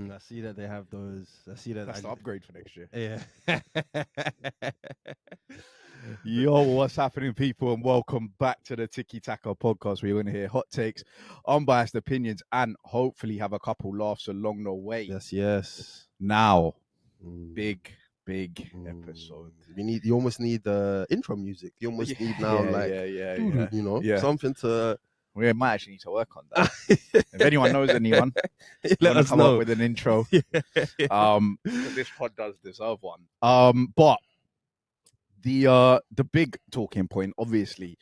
I see that they have those. I see that. That's the upgrade for next year. Yeah. Yo, what's happening, people? And welcome back to the Tiki Taka podcast. We're going to hear hot takes, unbiased opinions, and hopefully have a couple laughs along the way. Yes. Now, big episode. You almost need the intro music. You almost need now, you know, something to. We might actually need to work on that. If anyone knows anyone, let us come know up with an intro. This pod does deserve one. But the big talking point, obviously,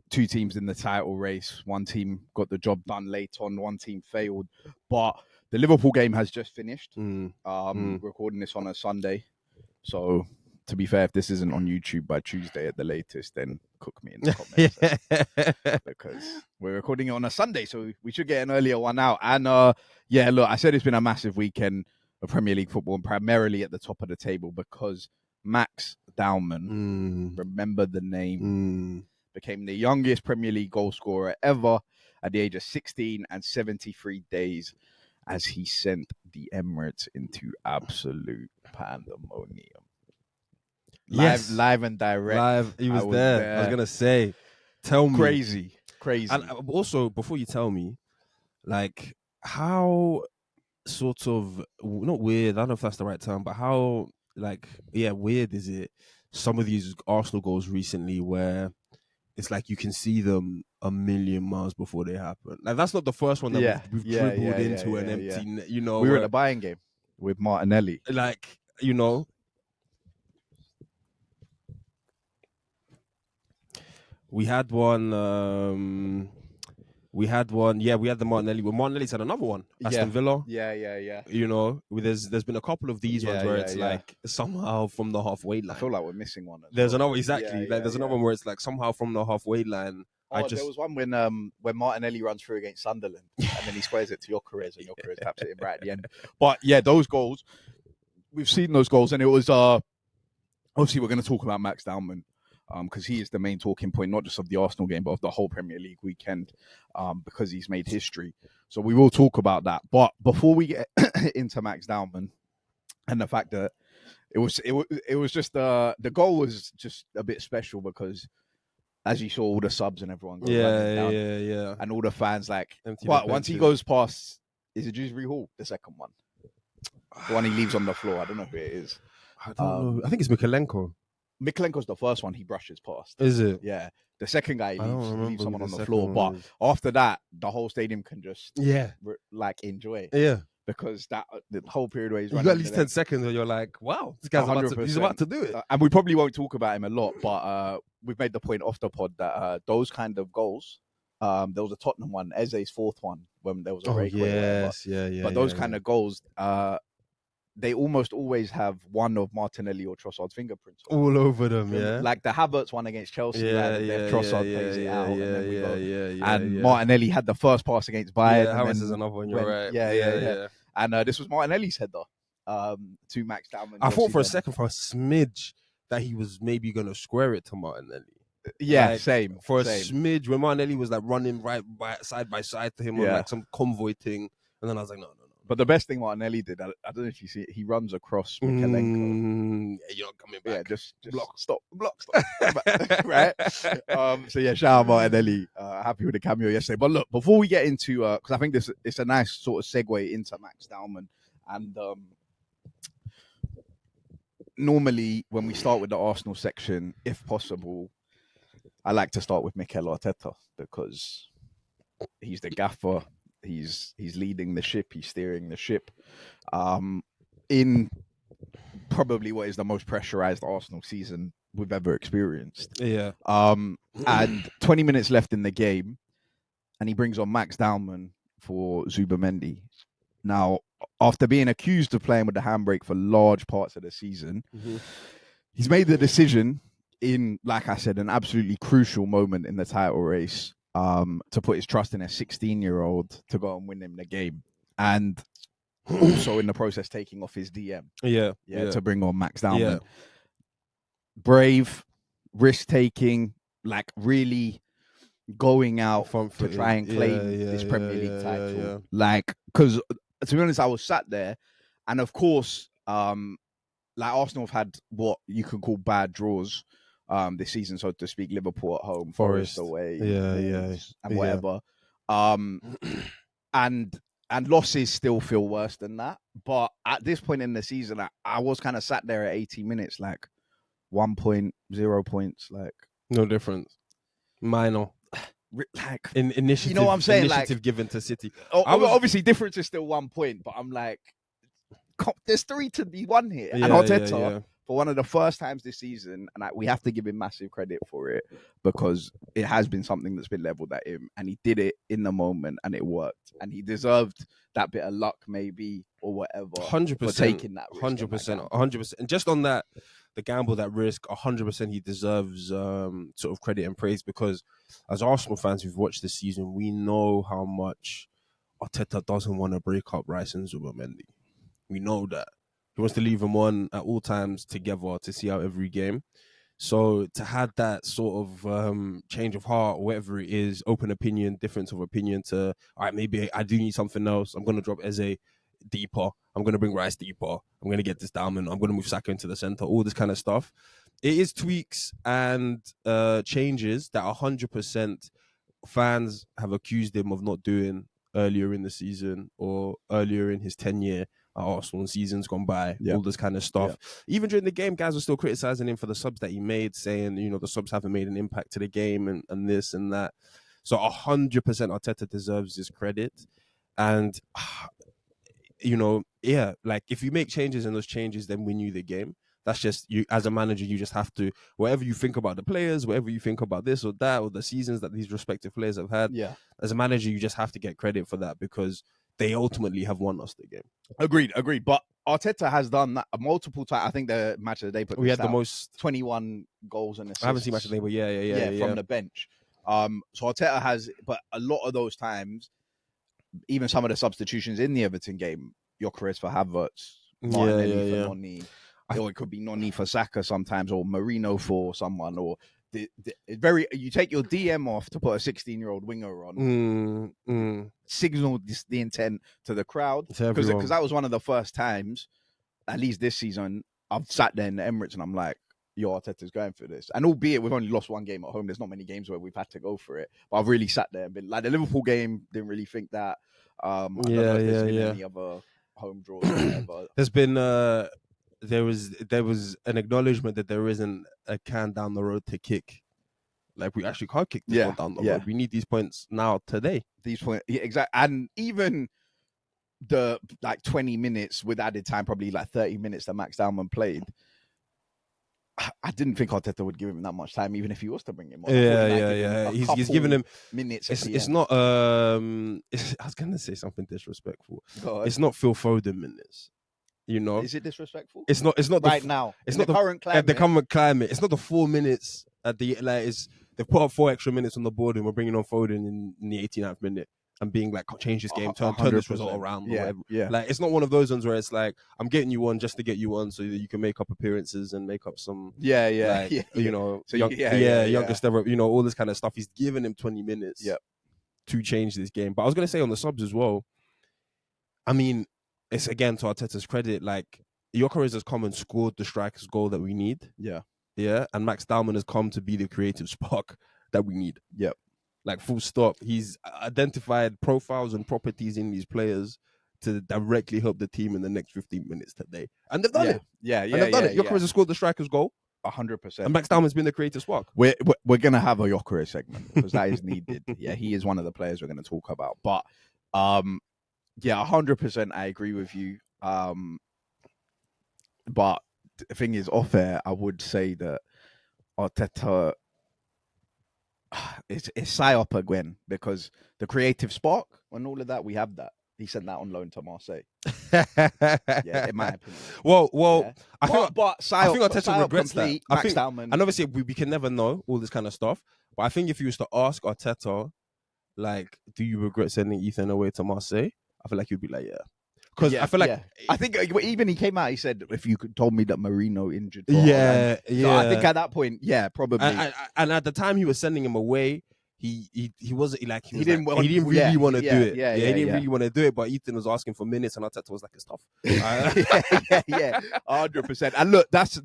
two teams in the title race. One team got the job done late on. One team failed. But the Liverpool game has just finished. Recording this on a Sunday, so. To be fair, if this isn't on YouTube by Tuesday at the latest, then cook me in the comments. Because we're recording it on a Sunday, so we should get an earlier one out. And look, I said it's been a massive weekend of Premier League football, and primarily at the top of the table because Max Dowman, remember the name, became the youngest Premier League goal scorer ever at the age of 16 and 73 days as he sent the Emirates into absolute pandemonium. Live and direct. He was there. I was gonna say, tell me, crazy. And also, before you tell me, like how sort of not weird. I don't know if that's the right term, but how weird is it? Some of these Arsenal goals recently, where it's like you can see them a million miles before they happen. Like that's not the first one that we've dribbled into an empty. You know, we were at a buying game with Martinelli. Like you know. We had one. We had the Martinelli. Well, Martinelli's had another one. Aston Villa. Yeah. You know, there's been a couple of these ones where it's like somehow from the halfway line. I feel like we're missing one. There's another there's another one where it's like somehow from the halfway line. There was one when Martinelli runs through against Sunderland and then he squares it to Gyökeres and Gyökeres taps it in right at the end. But yeah, those goals, we've seen those goals, and it was obviously we're going to talk about Max Dowman. Because he is the main talking point, not just of the Arsenal game, but of the whole Premier League weekend, because he's made history. So we will talk about that. But before we get into Max Dowman and the fact that it was just the goal was just a bit special because as you saw all the subs and everyone go down, and all the fans but once he goes past, is it Dewsbury Hall, the second one, the one he leaves on the floor? I don't know who it is. I don't know. I think it's Mikalenko. Mikalenko's the first one he brushes past. Is it? Yeah. The second guy leaves someone on the floor. But after that, the whole stadium can just enjoy. Yeah. Because the whole period where he's running. You got at least 10 seconds where you're like, wow, this guy's about to do it. And we probably won't talk about him a lot, but we've made the point off the pod that those kind of goals, there was a Tottenham one, Eze's fourth one, when there was a breakaway. But those kind of goals, they almost always have one of Martinelli or Trossard's fingerprints all over them, yeah. Like the Havertz one against Chelsea, Trossard plays it out, and then we go. And Martinelli had the first pass against Bayern. Yeah, Havertz is another one. You're right. Yeah. And this was Martinelli's header to Max Dowman. I thought for a second, for a smidge, that he was maybe going to square it to Martinelli. Yeah, same. For a smidge, when Martinelli was like running side by side to him on like some convoy thing, and then I was like, no. But the best thing Martinelli did, I don't know if you see it, he runs across Mikalenko. You're not coming back. Yeah, just stop. Right? So yeah, shout out Martinelli. Happy with the cameo yesterday. But look, before we get into, because I think it's a nice sort of segue into Max Dowman. And normally when we start with the Arsenal section, if possible, I like to start with Mikel Arteta because he's the gaffer. He's leading the ship. He's steering the ship in probably what is the most pressurized Arsenal season we've ever experienced. Yeah. And 20 minutes left in the game, and he brings on Max Dowman for Zubamendi. Now, after being accused of playing with the handbrake for large parts of the season, he's made the decision in, like I said, an absolutely crucial moment in the title race. To put his trust in a 16-year-old to go and win him the game. And also in the process taking off his DM. Yeah. To bring on Max Dowman. Yeah. Brave, risk-taking, like really going out Front to footed. try and claim Yeah, this yeah, Premier yeah, League yeah, title. yeah. Like, because to be honest, I was sat there, and of course, like Arsenal have had what you can call bad draws this season, so to speak. Liverpool at home, Forest away, Wolves, and whatever. And losses still feel worse than that. But at this point in the season, I was kind of sat there at 80 minutes, like 1 point, 0 points, like No difference. Minor. like Initiative. you know what I'm saying? Initiative Like, given to City. obviously difference is still 1 point, but I'm like, there's 3 to be won here. And Arteta, for one of the first times this season, and we have to give him massive credit for it, because it has been something that's been leveled at him, and he did it in the moment, and it worked, and he deserved that bit of luck, maybe, or whatever, 100%, for taking that risk. 100%, 100%. And just on that, the gamble, that risk, 100%, he deserves sort of credit and praise, because as Arsenal fans who've watched this season, we know how much Arteta doesn't want to break up Rice and Zubomendi. We know that. He wants to leave them on at all times together to see out every game. So to have that sort of change of heart, or whatever it is, open opinion, difference of opinion to, all right, maybe I do need something else. I'm going to drop Eze deeper. I'm going to bring Rice deeper. I'm going to get this Dowman. I'm going to move Saka into the center. All this kind of stuff. It is tweaks and changes that 100% fans have accused him of not doing earlier in the season or earlier in his tenure at Arsenal, seasons gone by, all this kind of stuff. Even during the game, guys were still criticizing him for the subs that he made, saying, the subs haven't made an impact to the game and this and that. So 100% Arteta deserves his credit. And, like if you make changes and those changes then win you the game, that's just you as a manager. You just have to, whatever you think about the players, whatever you think about this or that, or the seasons that these respective players have had. Yeah. As a manager, you just have to get credit for that, because they ultimately have won us the game. Agreed. But Arteta has done that multiple times. I think the match of the day we had the most 21 goals and assists. I haven't seen match of the day, but yeah, from the bench. So Arteta has, but a lot of those times, even some of the substitutions in the Everton game, Gyökeres for Havertz, Martinelli for Noni, or it could be Noni for Saka sometimes, or Marino for someone, or you take your DM off to put a 16-year-old winger on, signal the intent to the crowd, because that was one of the first times, at least this season, I've sat there in the Emirates and I'm like, Arteta's going for this. And albeit we've only lost one game at home, there's not many games where we've had to go for it, but I've really sat there and been like, the Liverpool game, didn't really think that. I don't know if there's been any other home draws or whatever. There's been there was an acknowledgement that there isn't a can down the road to kick. Like, we actually can't kick this one down the road. We need these points now, today. These points, exactly. And even the 20 minutes with added time, probably 30 minutes that Max Dowman played, I didn't think Arteta would give him that much time, even if he was to bring him on. He's giving him minutes. It's not. I was gonna say something disrespectful. It's not Phil Foden minutes. Is it disrespectful? It's not. Now. It's not the current climate. The current climate. It's not the 4 minutes at the they've put up 4 extra minutes on the board, and we're bringing on Foden in the 89th minute. And being like, change this game, turn this result around. Yeah. Like, it's not one of those ones where it's like, I'm getting you on just to get you on so that you can make up appearances and make up some younger step, all this kind of stuff. He's given him 20 minutes to change this game. But I was gonna say on the subs as well, I mean, it's again to Arteta's credit, like, Gyökeres has come and scored the striker's goal that we need. Yeah. And Max Dowman has come to be the creative spark that we need. Like, full stop. He's identified profiles and properties in these players to directly help the team in the next 15 minutes today. And they've done it. They've done it. Gyökeres has scored the striker's goal. 100%. And Max Dowman's been the creative spark. We're going to have a Gyökeres segment, because that is needed. He is one of the players we're going to talk about. But, 100% I agree with you. But the thing is, off air, I would say that Arteta... It's psyop again, because the creative spark and all of that, we have that. He sent that on loan to Marseille. In my opinion. Well, I think Arteta regrets that. Max Dowman. And obviously we can never know all this kind of stuff. But I think if you was to ask Arteta, like, do you regret sending Ethan away to Marseille? I feel like you'd be like, yeah. Because I feel like I think even he came out. He said, "If you could told me that Marino injured." So I think at that point, probably. And at the time he was sending him away, he wasn't like He didn't he didn't really want to do it. Yeah, he didn't really want to do it. But Ethan was asking for minutes, and Arteta was like, "It's tough." yeah, 100%. And look, that's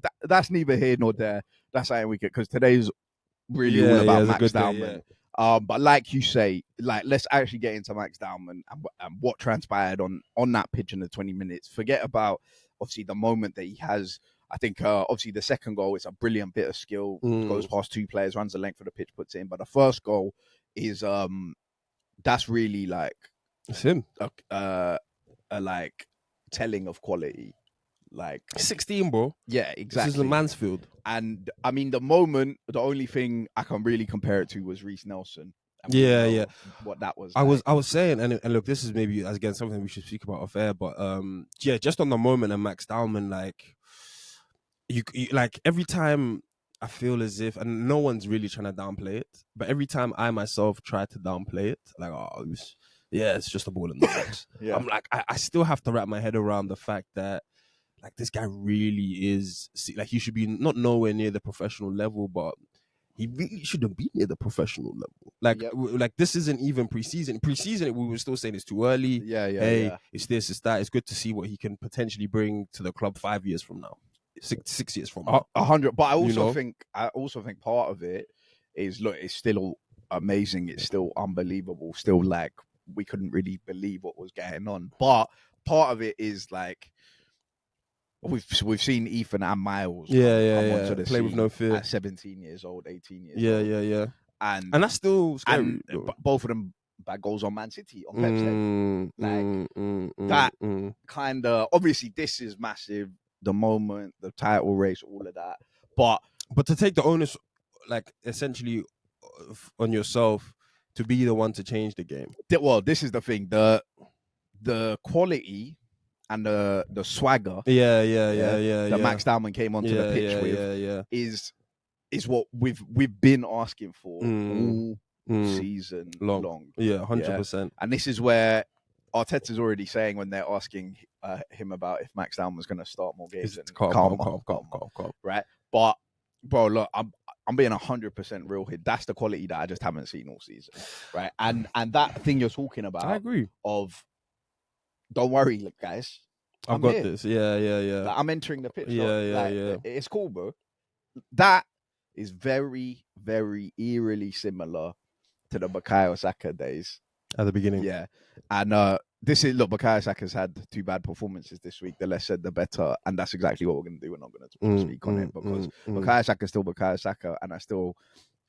neither here nor there. That's something we could, because today's really all about Max Dowman. But like you say, like, let's actually get into Max Dowman and what transpired on that pitch in the 20 minutes. Forget about obviously the moment that he has. I think obviously the second goal is a brilliant bit of skill. Goes past two players, runs the length of the pitch, puts it in. But the first goal is that's really like It's him. A like telling of quality. Like 16, bro. Yeah, exactly. This is the Mansfield. And I mean, the only thing I can really compare it to was Reece Nelson. Yeah. What that was. I was saying, and look, this is maybe again something we should speak about off air, but yeah, just on the moment and Max Dowman, like you like every time I feel as if, and no one's really trying to downplay it, but every time I myself try to downplay it, like, it's just a ball in the box. Yeah. I'm like, I still have to wrap my head around the fact that, like, this guy really is, like, he should be not nowhere near the professional level, but he really shouldn't be near the professional level. Like, like this isn't even preseason. Preseason, we were still saying it's too early. Yeah. It's this, it's that. It's good to see what he can potentially bring to the club 5 years from now. 6 years from now. 100. But I also think part of it is, look, it's still amazing. It's still unbelievable. Still, like, we couldn't really believe what was going on. But part of it is like, we've seen Ethan and Miles come onto the play with no fear at 17 years old, 18 years old. Yeah. And that's still scary. Both of them bad goals on Man City on Pep's head. That kind of, obviously this is massive, the moment, the title race, all of that. But to take the onus, like, essentially on yourself to be the one to change the game. Well, this is the thing, the quality and the swagger, that Max Dowman came onto the pitch with is what we've been asking for all season long. Yeah, 100%. And this is where Arteta's already saying, when they're asking him about if Max Dowman's going to start more games, calm, right? But bro, look, I'm being 100% real here. That's the quality that I just haven't seen all season, right? And that thing you're talking about, I agree. Of, don't worry, look, guys, I've got this. Yeah. Like, I'm entering the pitch. Yeah. It's cool, bro. That is very, very eerily similar to the Bukayo Saka days at the beginning. Yeah, and Bukayo Saka's had 2 bad performances this week. The less said, the better, and that's exactly what we're going to do. We're not going to speak on it, because Bukayo Saka is still Bukayo Saka, and I still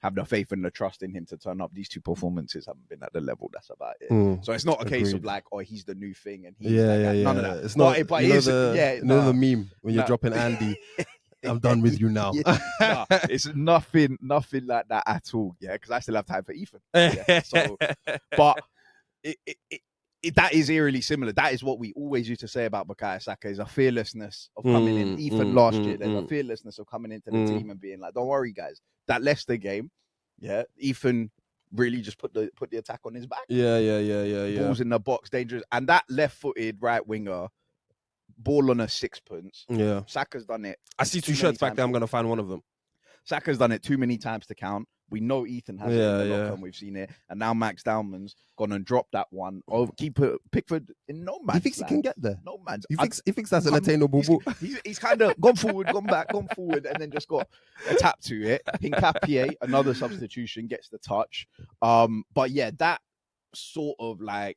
have the faith and the trust in him to turn up. These 2 performances haven't been at the level. That's about it. So it's not a case of like, oh, he's the new thing, and he's none of that. It's not. But it is. The meme when you're dropping Andy. I'm done with you now. It's nothing like that at all. Yeah, because I still have time for Ethan. So, but that is eerily similar. That is what we always used to say about Bukayo Saka, is a fearlessness of coming in. Ethan last year, there's a fearlessness of coming into the team and being like, "Don't worry, guys." That Leicester game, Ethan really just put the attack on his back. Yeah. Balls in the box, dangerous, and that left-footed right winger. Ball on a sixpence. Yeah. Saka's done it. I see 2 shirts back there. I'm going to find one of them. Saka's done it too many times to count. We know Ethan has it in the locker, and we've seen it. And now Max Dowman's gone and dropped that one. Keeper Pickford in no man's. He thinks he can get there. No man's. He thinks that's an attainable ball. He's kind of gone forward, gone back, gone forward, and then just got a tap to it. Hincapié, another substitution, gets the touch. But yeah, that sort of like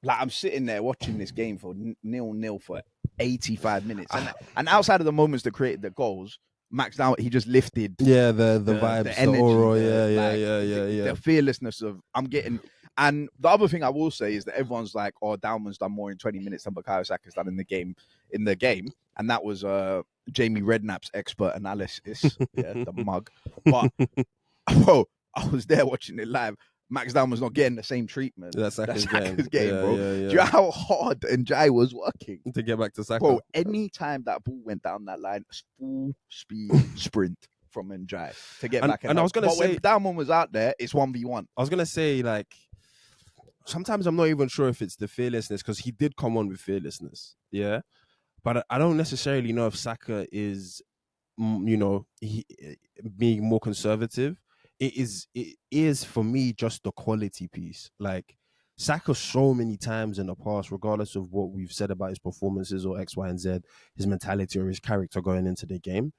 I'm sitting there watching this game for 0-0 for 85 minutes. And outside of the moments that created the goals, Max Dowman, he just lifted the vibes, the energy, the the fearlessness of I'm getting. And the other thing I will say is that everyone's like, oh, Dowman's done more in 20 minutes than Bukayo Saka's done in the game. And that was Jamie Redknapp's expert analysis. The mug. But bro, I was there watching it live. Max Dowman's not getting the same treatment. That's Saka's game, bro. Do you know how hard Njai was working to get back to Saka? Bro, any time that ball went down that line, full speed sprint from Njai to get back. And I was going to say, when Dowman was out there, it's 1v1. I was going to say, like, sometimes I'm not even sure if it's the fearlessness, because he did come on with fearlessness. Yeah. But I don't necessarily know if Saka is, being more conservative. it is for me just the quality piece. Like Saka so many times in the past, regardless of what we've said about his performances or X, Y, and Z, his mentality or his character going into the game,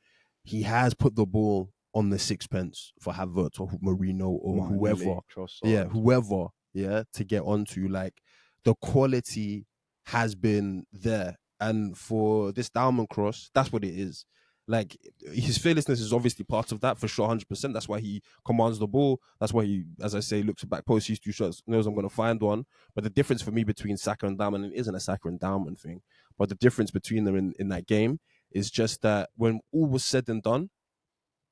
he has put the ball on the sixpence for Havertz or Marino or whoever. Yeah, whoever, yeah, to get onto. Like the quality has been there. And for this Dowman cross, that's what it is. Like his fearlessness is obviously part of that for sure, 100%. That's why he commands the ball. That's why he, as I say, looks back post, sees two shots, knows I'm going to find one. But the difference for me between Saka and Dowman, and it isn't a Saka and Dowman thing, but the difference between them in that game is just that when all was said and done,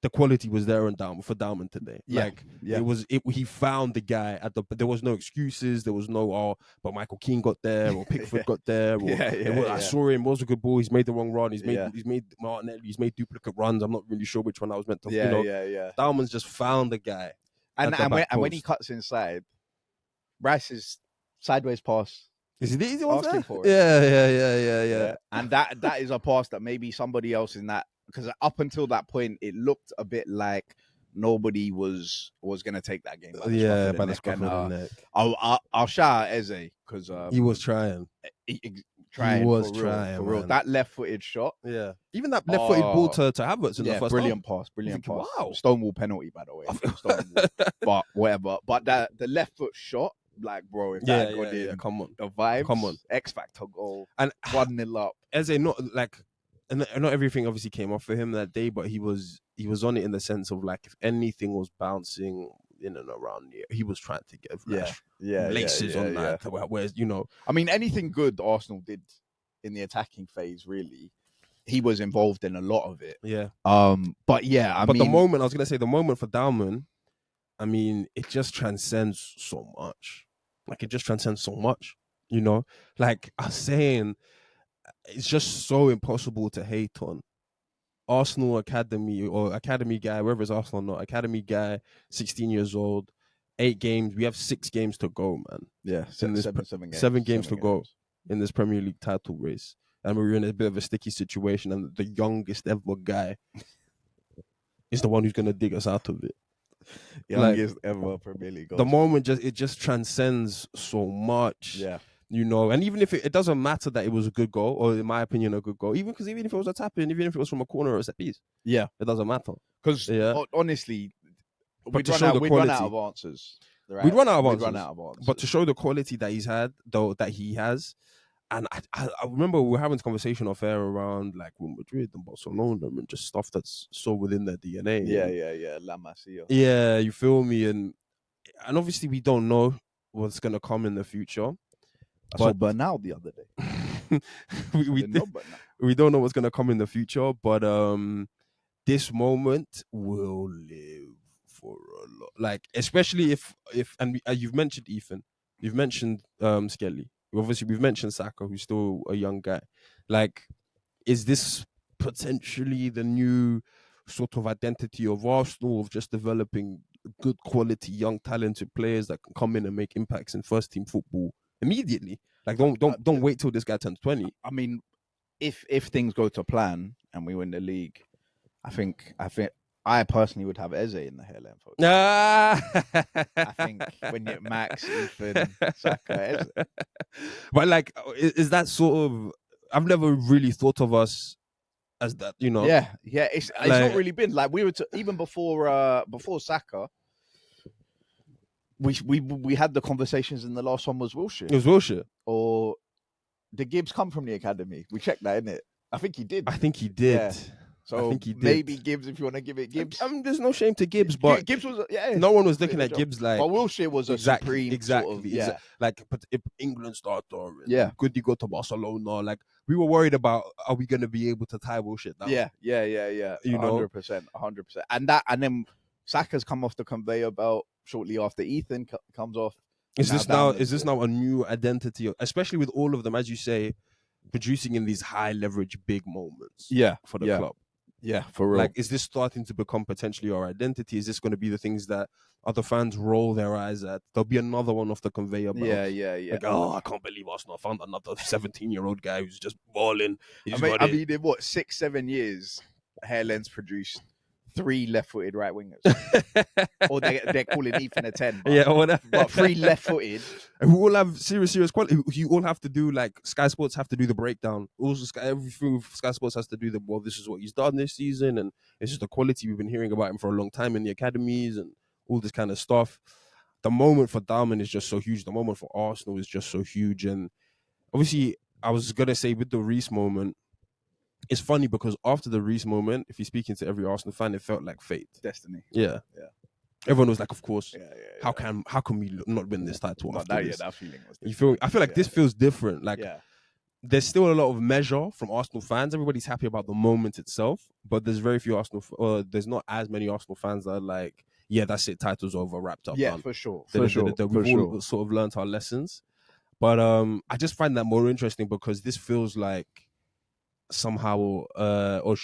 the quality was there and down for Dowman today. He found the guy at the. There was no excuses. There was no but Michael Keane got there or Pickford got there. Or, I saw him. Was a good ball. He's made the wrong run. He's made Martinelli. He's made duplicate runs. I'm not really sure which one I was meant to. Dowman's just found the guy. And when he cuts inside, Rice's sideways pass. Is he asking for it? Yeah. And that is a pass that maybe somebody else in that, because up until that point it looked a bit like nobody was going to take that game. By the scruff of the neck. I'll shout out Eze because he was trying. He was trying for real. That left-footed shot. Yeah, even that left-footed ball to Havertz in the first brilliant half. Brilliant pass. Wow, Stonewall penalty, by the way. But whatever. But the left foot shot. Like, bro, if that got in, come on, the vibes, come on, X Factor goal, and 1-0 up. Eze, not like, and not everything obviously came off for him that day, but he was on it in the sense of like if anything was bouncing in and around here, he was trying to get laces on that. Whereas I mean, anything good Arsenal did in the attacking phase, really, he was involved in a lot of it. Yeah. But I mean, the moment I was gonna say, the moment for Dowman, I mean, it just transcends so much. Like, it just transcends so much, Like, I was saying, it's just so impossible to hate on. Arsenal Academy or Academy guy, whether it's Arsenal or not, Academy guy, 16 years old, 8 games. We have 6 games to go, man. Yeah, seven games to go in this Premier League title race. And we're in a bit of a sticky situation, and the youngest ever guy is the one who's going to dig us out of it. Youngest ever Premier League. The moment it just transcends so much. Yeah. And even if it doesn't matter that it was a good goal, or in my opinion, a good goal, even if it was a tap in, even if it was from a corner or a set piece, it doesn't matter. Because honestly, we'd run out of answers. Right? We'd run out of answers. But to show the quality that he's had, though, that he has, and I remember we were having this conversation off air around like Real Madrid and Barcelona and just stuff that's so within their DNA. Yeah. La Masia. Yeah, you feel me? And obviously we don't know what's gonna come in the future. I saw Bernal the other day. we don't know what's gonna come in the future, but this moment will live for a lot. Like, especially if you've mentioned Ethan, you've mentioned Skelly. Obviously, we've mentioned Saka, who's still a young guy. Like, is this potentially the new sort of identity of Arsenal, of just developing good quality, young, talented players that can come in and make impacts in first team football immediately? Like, don't wait till this guy turns 20. I mean, if things go to plan and we win the league, I think I personally would have Eze in the hairline photo. I think when you're Max, Ethan, Saka, Eze. But like, is that sort of? I've never really thought of us as that, Yeah. It's not really been like we were even before Saka. We had the conversations, and the last one was Wilshere. It was Wilshere. Or did Gibbs come from the academy? We checked that, innit? I think he did. Yeah. So I think he did. Maybe Gibbs, if you want to give it Gibbs. There's no shame to Gibbs, but Gibbs was no one was looking at Gibbs like. But Wilshere was a supreme exactly. Sort of, like England starter. Could you go to Barcelona? Like, we were worried about, are we going to be able to tie Wilshere down? Yeah. 100%. And then Saka's come off the conveyor belt shortly after Ethan comes off. Is this now a new identity, especially with all of them, as you say, producing in these high leverage big moments? For the club. Yeah, for real. Like, is this starting to become potentially our identity? Is this going to be the things that other fans roll their eyes at? There'll be another one off the conveyor belt. Yeah. Like, I can't believe Arsenal found another 17-year-old guy who's just balling. I mean, in what 6-7 years, Hairlens produced 3 left-footed right wingers, or they're calling Ethan a 10. But, Yeah, whatever. but 3 left-footed. And we all have serious quality. You all have to do, like, Sky Sports have to do the breakdown. Also, everything with Sky Sports has to do this is what he's done this season, and this is the quality we've been hearing about him for a long time in the academies and all this kind of stuff. The moment for Dowman is just so huge. The moment for Arsenal is just so huge. And obviously, I was going to say with the Reece moment, it's funny because after the Reece moment, if you're speaking to every Arsenal fan, it felt like fate. Destiny. Yeah. Everyone was like, of course. How can we not win this title after this? That feeling was I feel like this feels different. Like, there's still a lot of measure from Arsenal fans. Everybody's happy about the moment itself, but there's very few there's not as many Arsenal fans that are like, yeah, that's it, title's over, wrapped up. Yeah, done. for sure. We've all sort of learned our lessons. But I just find that more interesting because this feels like somehow or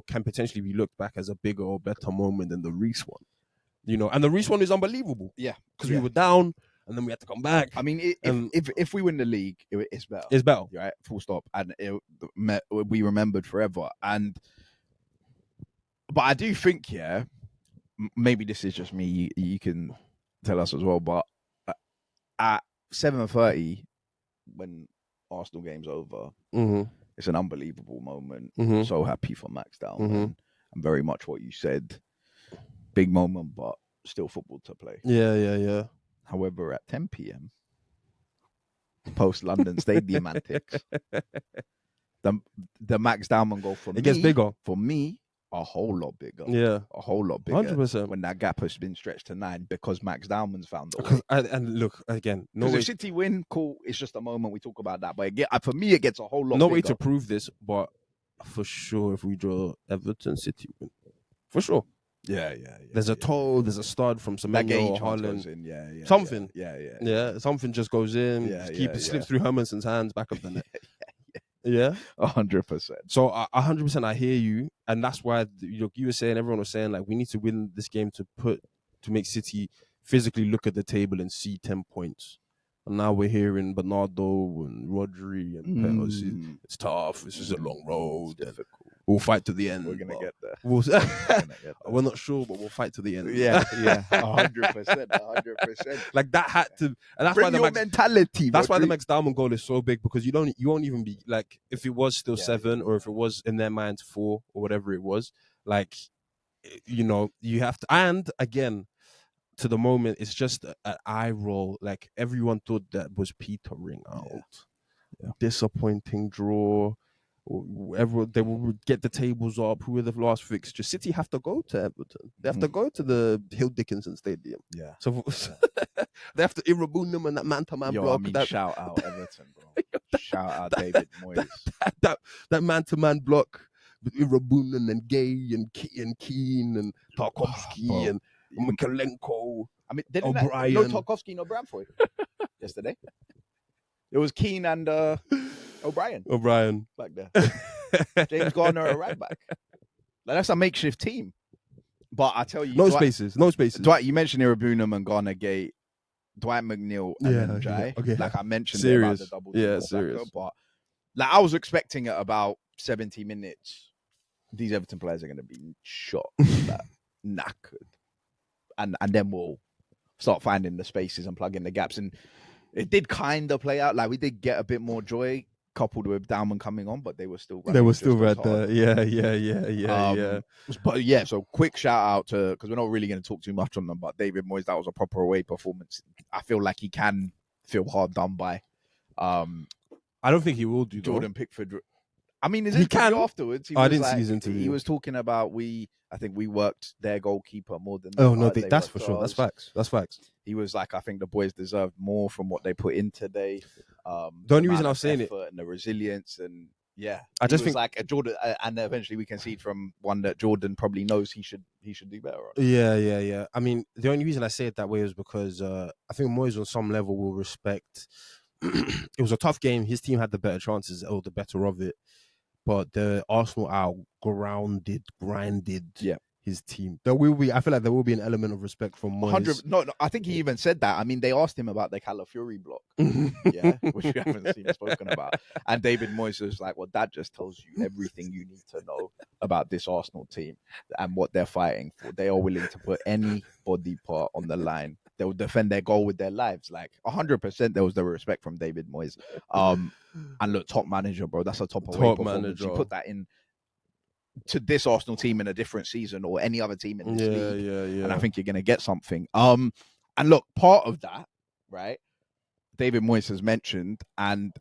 can potentially be looked back as a bigger or better moment than the Reece one. You know, and the Reece one is unbelievable. Yeah. Because we were down and then we had to come back. I mean, if we win the league, it's better. It's better. Right? Full stop. And we remembered forever. But I do think, maybe this is just me. You can tell us as well. But at 7:30, when Arsenal game's over, it's an unbelievable moment. So happy for Max Dowman. And very much what you said. Big moment, but still football to play. Yeah. However, at 10 p.m, post London Stadium antics, the Max Dowman goal gets bigger. For me, a whole lot bigger. Yeah. A whole lot bigger. 100%. When that gap has been stretched to 9 because Max Dowman's found a way. And look, again, if City win, cool. It's just a moment we talk about that. But for me, it gets a whole lot bigger. No way to prove this, but for sure, if we draw Everton, City win. For sure. Yeah. There's a toe, there's a stud from Semenyo or Haaland. Something. Yeah. Something just goes in. It slips through Hermanson's hands, back of the net. Yeah. 100%. So 100%, I hear you, and that's why you were saying, everyone was saying, like, we need to win this game to make City physically look at the table and see 10 points. And now we're hearing Bernardo and Rodri and it's tough. This is a long road. We'll fight to the end. We're gonna get there. We're not sure, but we'll fight to the end. Yeah, 100%. Like that had to, and that's Bring why your mentality. That's why the Max Dowman goal is so big, because you won't even be like, if it was still 7 or if it was in their minds 4 or whatever it was, like, you have to. And again, to the moment, it's just an eye roll. Like, everyone thought that was petering out. Disappointing draw. Everyone, they will get the tables up. Who are the last fixture? City have to go to Everton. They have to go to the Hill Dickinson Stadium. Yeah. So they have to Irabunum and that man-to-man block. Shout out Everton, bro. Shout out David Moyes. That man-to-man block with Irabunum and Gay and Keane and Tarkovsky and Mikalenko. I mean, O'Brien. No Tarkovsky, no Bramford yesterday. It was Keane and O'Brien back there. James Garner at right back. Like, that's a makeshift team. But I tell you, no spaces. Dwight, you mentioned Irabunum and Garner Gate, Dwight McNeil and Jai. Okay. Like I mentioned serious. About the double. Yeah, serious. But like I was expecting at about 70 minutes, these Everton players are going to be shot, like, knackered, and then we'll start finding the spaces and plugging the gaps. And it did kind of play out. Like, we did get a bit more joy coupled with Dowman coming on, but they were still right there. Yeah. But yeah, so quick shout out to, because we're not really going to talk too much on them, but David Moyes, that was a proper away performance. I feel like he can feel hard done by. I don't think he will do Jordan Pickford. I mean, he can afterwards. I didn't see his interview. He was talking about I think we worked their goalkeeper more than. That's for sure. That's facts. He was like, I think the boys deserved more from what they put in today. The only reason I was saying it, and the resilience, and I just think like a Jordan, and eventually we can see from one that Jordan probably knows he should do better on. Yeah. I mean, the only reason I say it that way is because I think Moyes on some level will respect. It was a tough game. His team had the better chances or the better of it, but the Arsenal are grinded. Yeah. his team. There will be. I feel like there will be an element of respect from Moyes. No, I think he even said that. I mean, they asked him about the Calafiori block, yeah, which we haven't seen spoken about. And David Moyes was like, well, that just tells you everything you need to know about this Arsenal team and what they're fighting for. They are willing to put any body part on the line. They will defend their goal with their lives. Like 100%, there was the respect from David Moyes. And look, top manager, bro. That's a top away performance. Manager. You put that in to this Arsenal team in a different season or any other team in this league. Yeah. And I think you're going to get something. And look, part of that, right, David Moyes has mentioned, and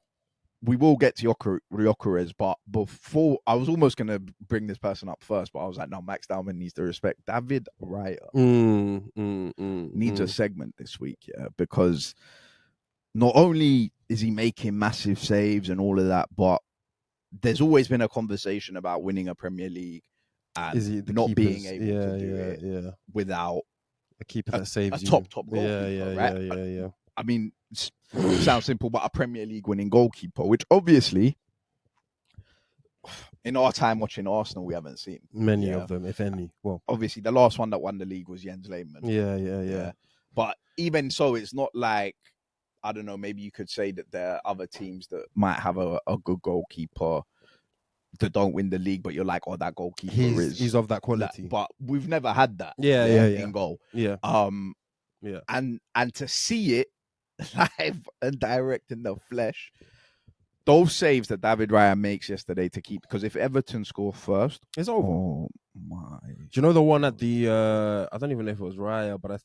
we will get to Gyökeres, but before, I was almost going to bring this person up first, but I was like, no, Max Dowman needs to respect. David Raya needs a segment this week, yeah, because not only is he making massive saves and all of that, but there's always been a conversation about winning a Premier League and not being able to do it without a keeper that saves a top goalkeeper, right? Yeah. I mean, it sounds simple, but a Premier League winning goalkeeper, which obviously, in our time watching Arsenal, we haven't seen many of them, if any. Well, obviously, the last one that won the league was Jens Lehmann. Yeah. But even so, it's not like, I don't know, maybe you could say that there are other teams that might have a good goalkeeper that don't win the league, but you're like, oh, that goalkeeper he's of that quality. But we've never had that. Yeah. In goal. Yeah. And to see it live and direct in the flesh, those saves that David Raya makes yesterday to keep, because if Everton score first, it's over. Oh my! Do you know the one at the? I don't even know if it was Raya, but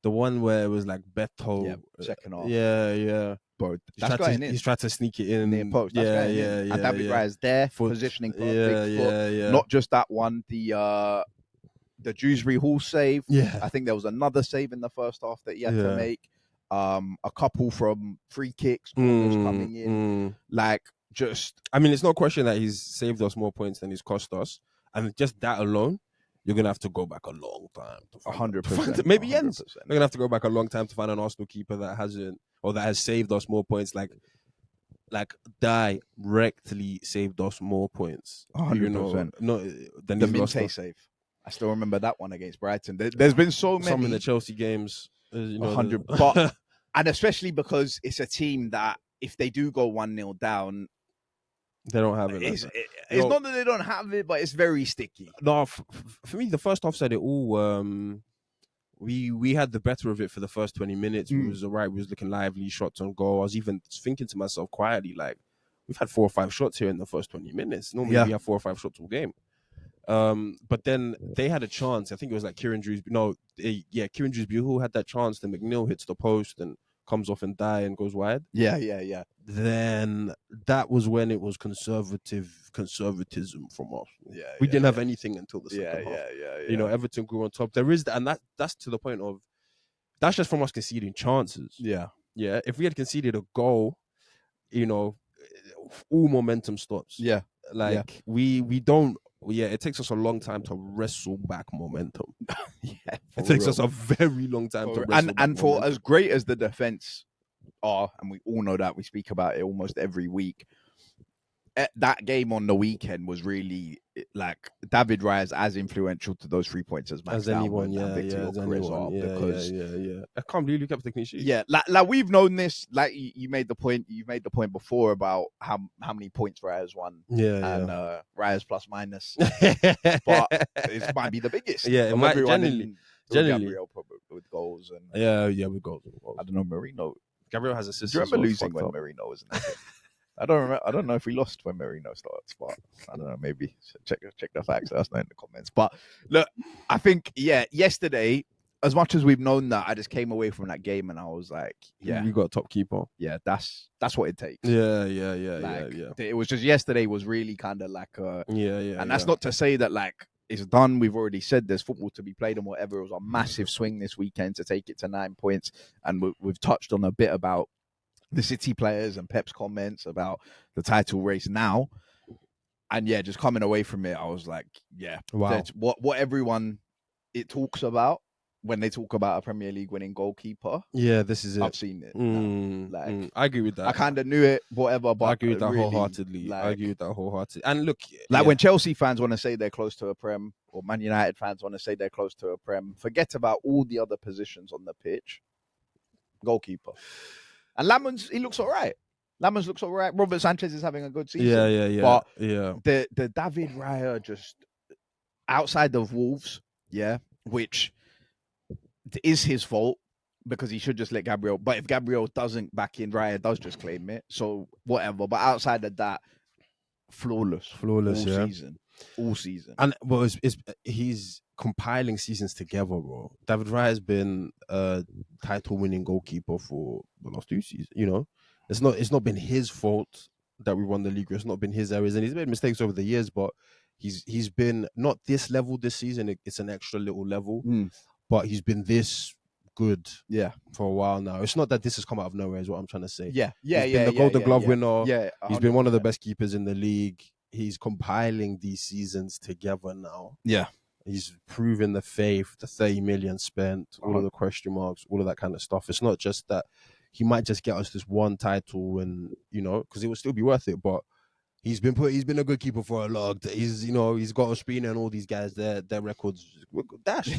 the one where it was like Beto, second half. Yeah. Bro, he's tried to sneak it in near post. And David Raya's there, positioning perfect foot. Not just that one, the Dewsbury Hall save. Yeah, I think there was another save in the first half that he had to make. A couple from free kicks, corners coming in. Like, just, I mean, it's no question that he's saved us more points than he's cost us, and just that alone, you're gonna have to go back a long time. 100%, maybe Jens. You're gonna have to go back a long time to find an Arsenal keeper that hasn't, or that has saved us more points. Like directly saved us more points. 100%. Than the Minte save. I still remember that one against Brighton. There's been so many. Some in the Chelsea games. 100, but and especially because it's a team that if they do go 1-0 down, they don't have it. It's not that they don't have it, but it's very sticky. No, for me, the first half said it all. We had the better of it for the first 20 minutes. We was alright. We was looking lively, shots on goal. I was even thinking to myself quietly, like, we've had 4 or 5 shots here in the first 20 minutes. Normally we have 4 or 5 shots all game. But then they had a chance. I think it was like Kieran Dewsbury had that chance. Then McNeil hits the post and comes off and and goes wide. Yeah. Then that was when it was conservatism from us. We didn't have anything until the second half. Yeah. Everton grew on top. There is, and that's to the point of, that's just from us conceding chances. Yeah. If we had conceded a goal, all momentum stops. We don't. It takes us a long time to wrestle back momentum. It takes us a very long time to wrestle back for momentum. As great as the defense are, and we all know that, we speak about it almost every week. That game on the weekend was really, like, David Raya is as influential to those 3 points as Max Dowman and Victor Gyökeres are, because I can't believe you kept the clean sheet. Yeah, like we've known this. Like you made the point. You made the point before about how many points Raya's won. And Raya's plus minus, but it might be the biggest. Yeah, it might generally. Gabriel probably with goals and with goals. I don't know, Marino. Gabriel has assists. Do you remember losing when Marino was in the game? I don't remember. I don't know if we lost when Marino starts, but I don't know. Maybe check the facts. Let us know in the comments. But look, I think yesterday, as much as we've known that, I just came away from that game and I was like, you got a top keeper. Yeah, that's what it takes. Yeah. It was just yesterday was really kind of like and that's not to say that like it's done. We've already said there's football to be played and whatever. It was a massive swing this weekend to take it to 9 points, and we've touched on a bit about the City players and Pep's comments about the title race now. And just coming away from it, I was like, wow. What everyone it talks about when they talk about a Premier League winning goalkeeper, Yeah, this is it. I've seen it. Now. I agree with that. I kind of knew it, whatever. But I agree with that really, wholeheartedly. I agree with that wholeheartedly. And look, when Chelsea fans want to say they're close to a Prem, or Man United fans want to say they're close to a Prem, forget about all the other positions on the pitch. Goalkeeper. And Lamans, he looks all right. Lamans looks all right. Robert Sanchez is having a good season. Yeah. But yeah, the David Raya just outside of Wolves, which is his fault because he should just let Gabriel. But if Gabriel doesn't back in, Raya does just claim it. So whatever. But outside of that, flawless all season. And well, he's compiling seasons together, bro. David Raya has been a title-winning goalkeeper for the last 2 seasons. You know, it's not been his fault that we won the league. It's not been his errors, and he's made mistakes over the years. But he's been not this level this season. It's an extra little level, but he's been this good for a while now. It's not that this has come out of nowhere, is what I'm trying to say. He's been the Golden Glove winner. He's been one of the best keepers in the league. He's compiling these seasons together now. He's proven the faith, the 30 million spent, all of the question marks, all of that kind of stuff. It's not just that he might just get us this one title and, you know, because it would still be worth it, but he's been a good keeper for a long time. He's got Ospina and all these guys, their records dash.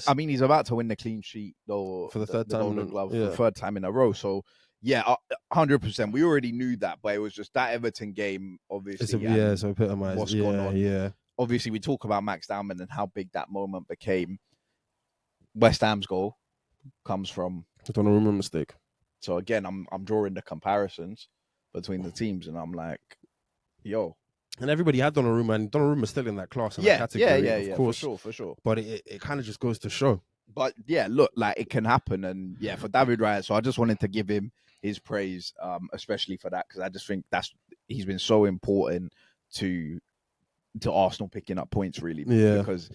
He's about to win the clean sheet though for the third time, Golden Glove for the third time in a row. So 100%. We already knew that, but it was just that Everton game, obviously. So epitomized. What's going on? Yeah. Obviously, we talk about Max Dowman and how big that moment became. West Ham's goal comes from a Donnarumma mistake. So again, I'm drawing the comparisons between the teams, and I'm like, yo. And everybody had Donnarumma, and Donnarumma's still in that class and that category, of course. For sure. But it kind of just goes to show. But look, like it can happen, and for David Raya. So I just wanted to give him his praise, especially for that, because I just think he's been so important to Arsenal picking up points, really. Because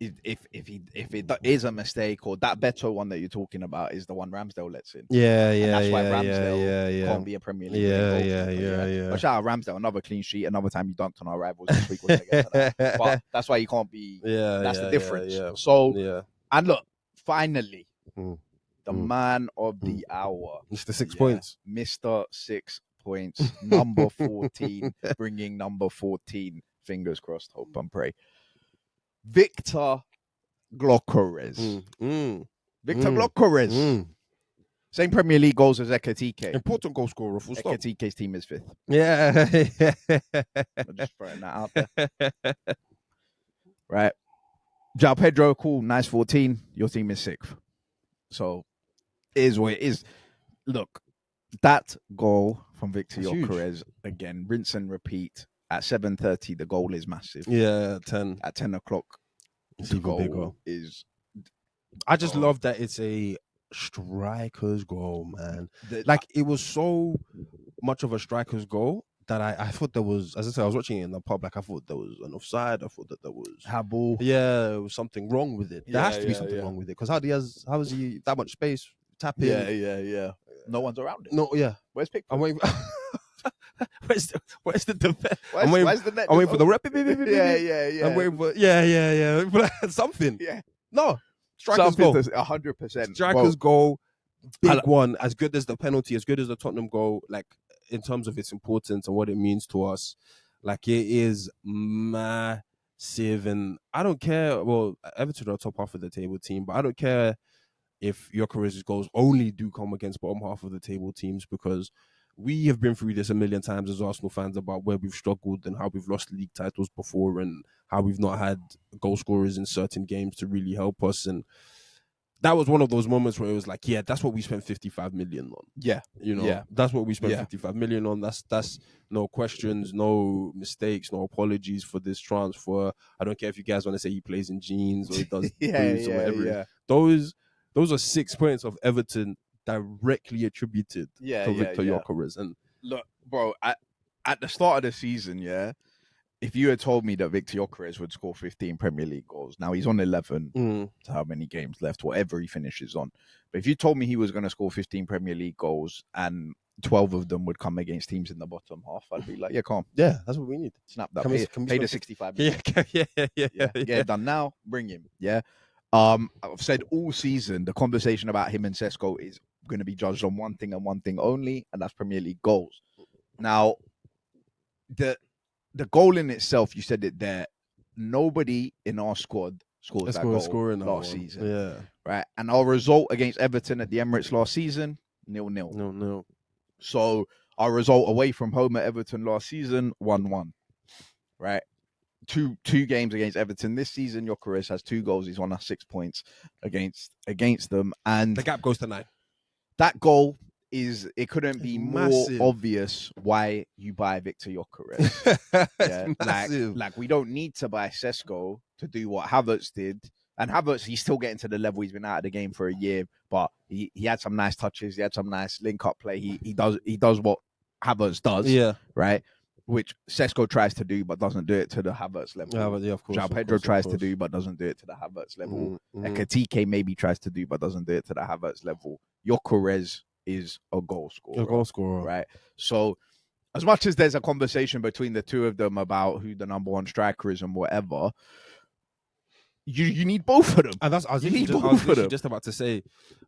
if it is a mistake, or that Beto one that you're talking about is the one Ramsdale lets in. That's why Ramsdale can't be a Premier League. But shout out Ramsdale, another clean sheet, another time you dunked on our rivals this week. But that's why he can't be. That's the difference. So and look, finally, the man of the hour, Mr. 6 points, Mr. 6 points, number 14, bringing number 14. Fingers crossed, hope and pray. Victor Gyökeres. Victor Gyökeres. Same Premier League goals as Ekitike. Important goal scorer. Full stop. Ekitike's team is 5th. I'm just throwing that out there. Right. João Pedro, cool, nice 14. Your team is 6th. So, it is what it is. Look, that goal from Victor Gyökeres, again, rinse and repeat. At 7:30, the goal is massive. Yeah, 10. At 10 o'clock, it's the even goal bigger. Is. I just love that it's a striker's goal, man. It was so much of a striker's goal that I thought there was, as I said, I was watching it in the pub, I thought there was an offside. I thought that there was Habul. Yeah, there was something wrong with it. There has to be something wrong with it, because how is he that much space tapping? Yeah. No one's around it. No, yeah. Where's Pickford? I'm waiting. Where's the defense? Where's the net? I'm waiting for the rep. Yeah. I'm waiting for something. Yeah. No. Striker's goal. 100%. Striker's goal. Big one. As good as the penalty, as good as the Tottenham goal, like in terms of its importance and what it means to us. Like it is massive. And I don't care. Well, Everton are top half of the table team, but I don't care if Gyökeres' goals only do come against bottom half of the table teams, because we have been through this a million times as Arsenal fans about where we've struggled and how we've lost league titles before and how we've not had goal scorers in certain games to really help us. And that was one of those moments where it was like, that's what we spent 55 million on. That's what we spent 55 million on. That's no questions, no mistakes, no apologies for this transfer. I don't care if you guys want to say he plays in jeans or he does boots or whatever. Those are 6 points of Everton directly attributed to Victor Gyökeres. And look, bro, at the start of the season, if you had told me that Victor Gyökeres would score 15 Premier League goals, now he's on 11 to how many games left, whatever he finishes on. But if you told me he was going to score 15 Premier League goals and 12 of them would come against teams in the bottom half, I'd be like, calm. Yeah, that's what we need. Snap that. Pay the 65 million. Yeah. Get it done now. Bring him. Yeah. I've said all season the conversation about him and Sesko is going to be judged on one thing and one thing only, and that's Premier League goals. Now, the goal in itself, you said it there. Nobody in our squad scores that goal last season. Yeah. Right. And our result against Everton at the Emirates last season, 0-0. 0-0. So our result away from home at Everton last season, 1-1. Right. Two games against Everton this season. Gyökeres has 2 goals. He's won us 6 points against them. And the gap goes to 9. That goal it couldn't be massive. more obvious why you buy Victor Gyökeres. Yeah? Massive. Like we don't need to buy Sesko to do what Havertz did. And Havertz, he's still getting to the level. He's been out of the game for a year, but he had some nice touches. He had some nice link-up play. He does what Havertz does. Yeah. Right? Which Sesko tries to do, but doesn't do it to the Havertz level. Yeah, of course. João Pedro tries to do, but doesn't do it to the Havertz level. Ekitike maybe tries to do, but doesn't do it to the Havertz level. Gyökeres is a goal scorer. Right? So as much as there's a conversation between the two of them about who the number 1 striker is and whatever, you need both of them. And I was just about to say,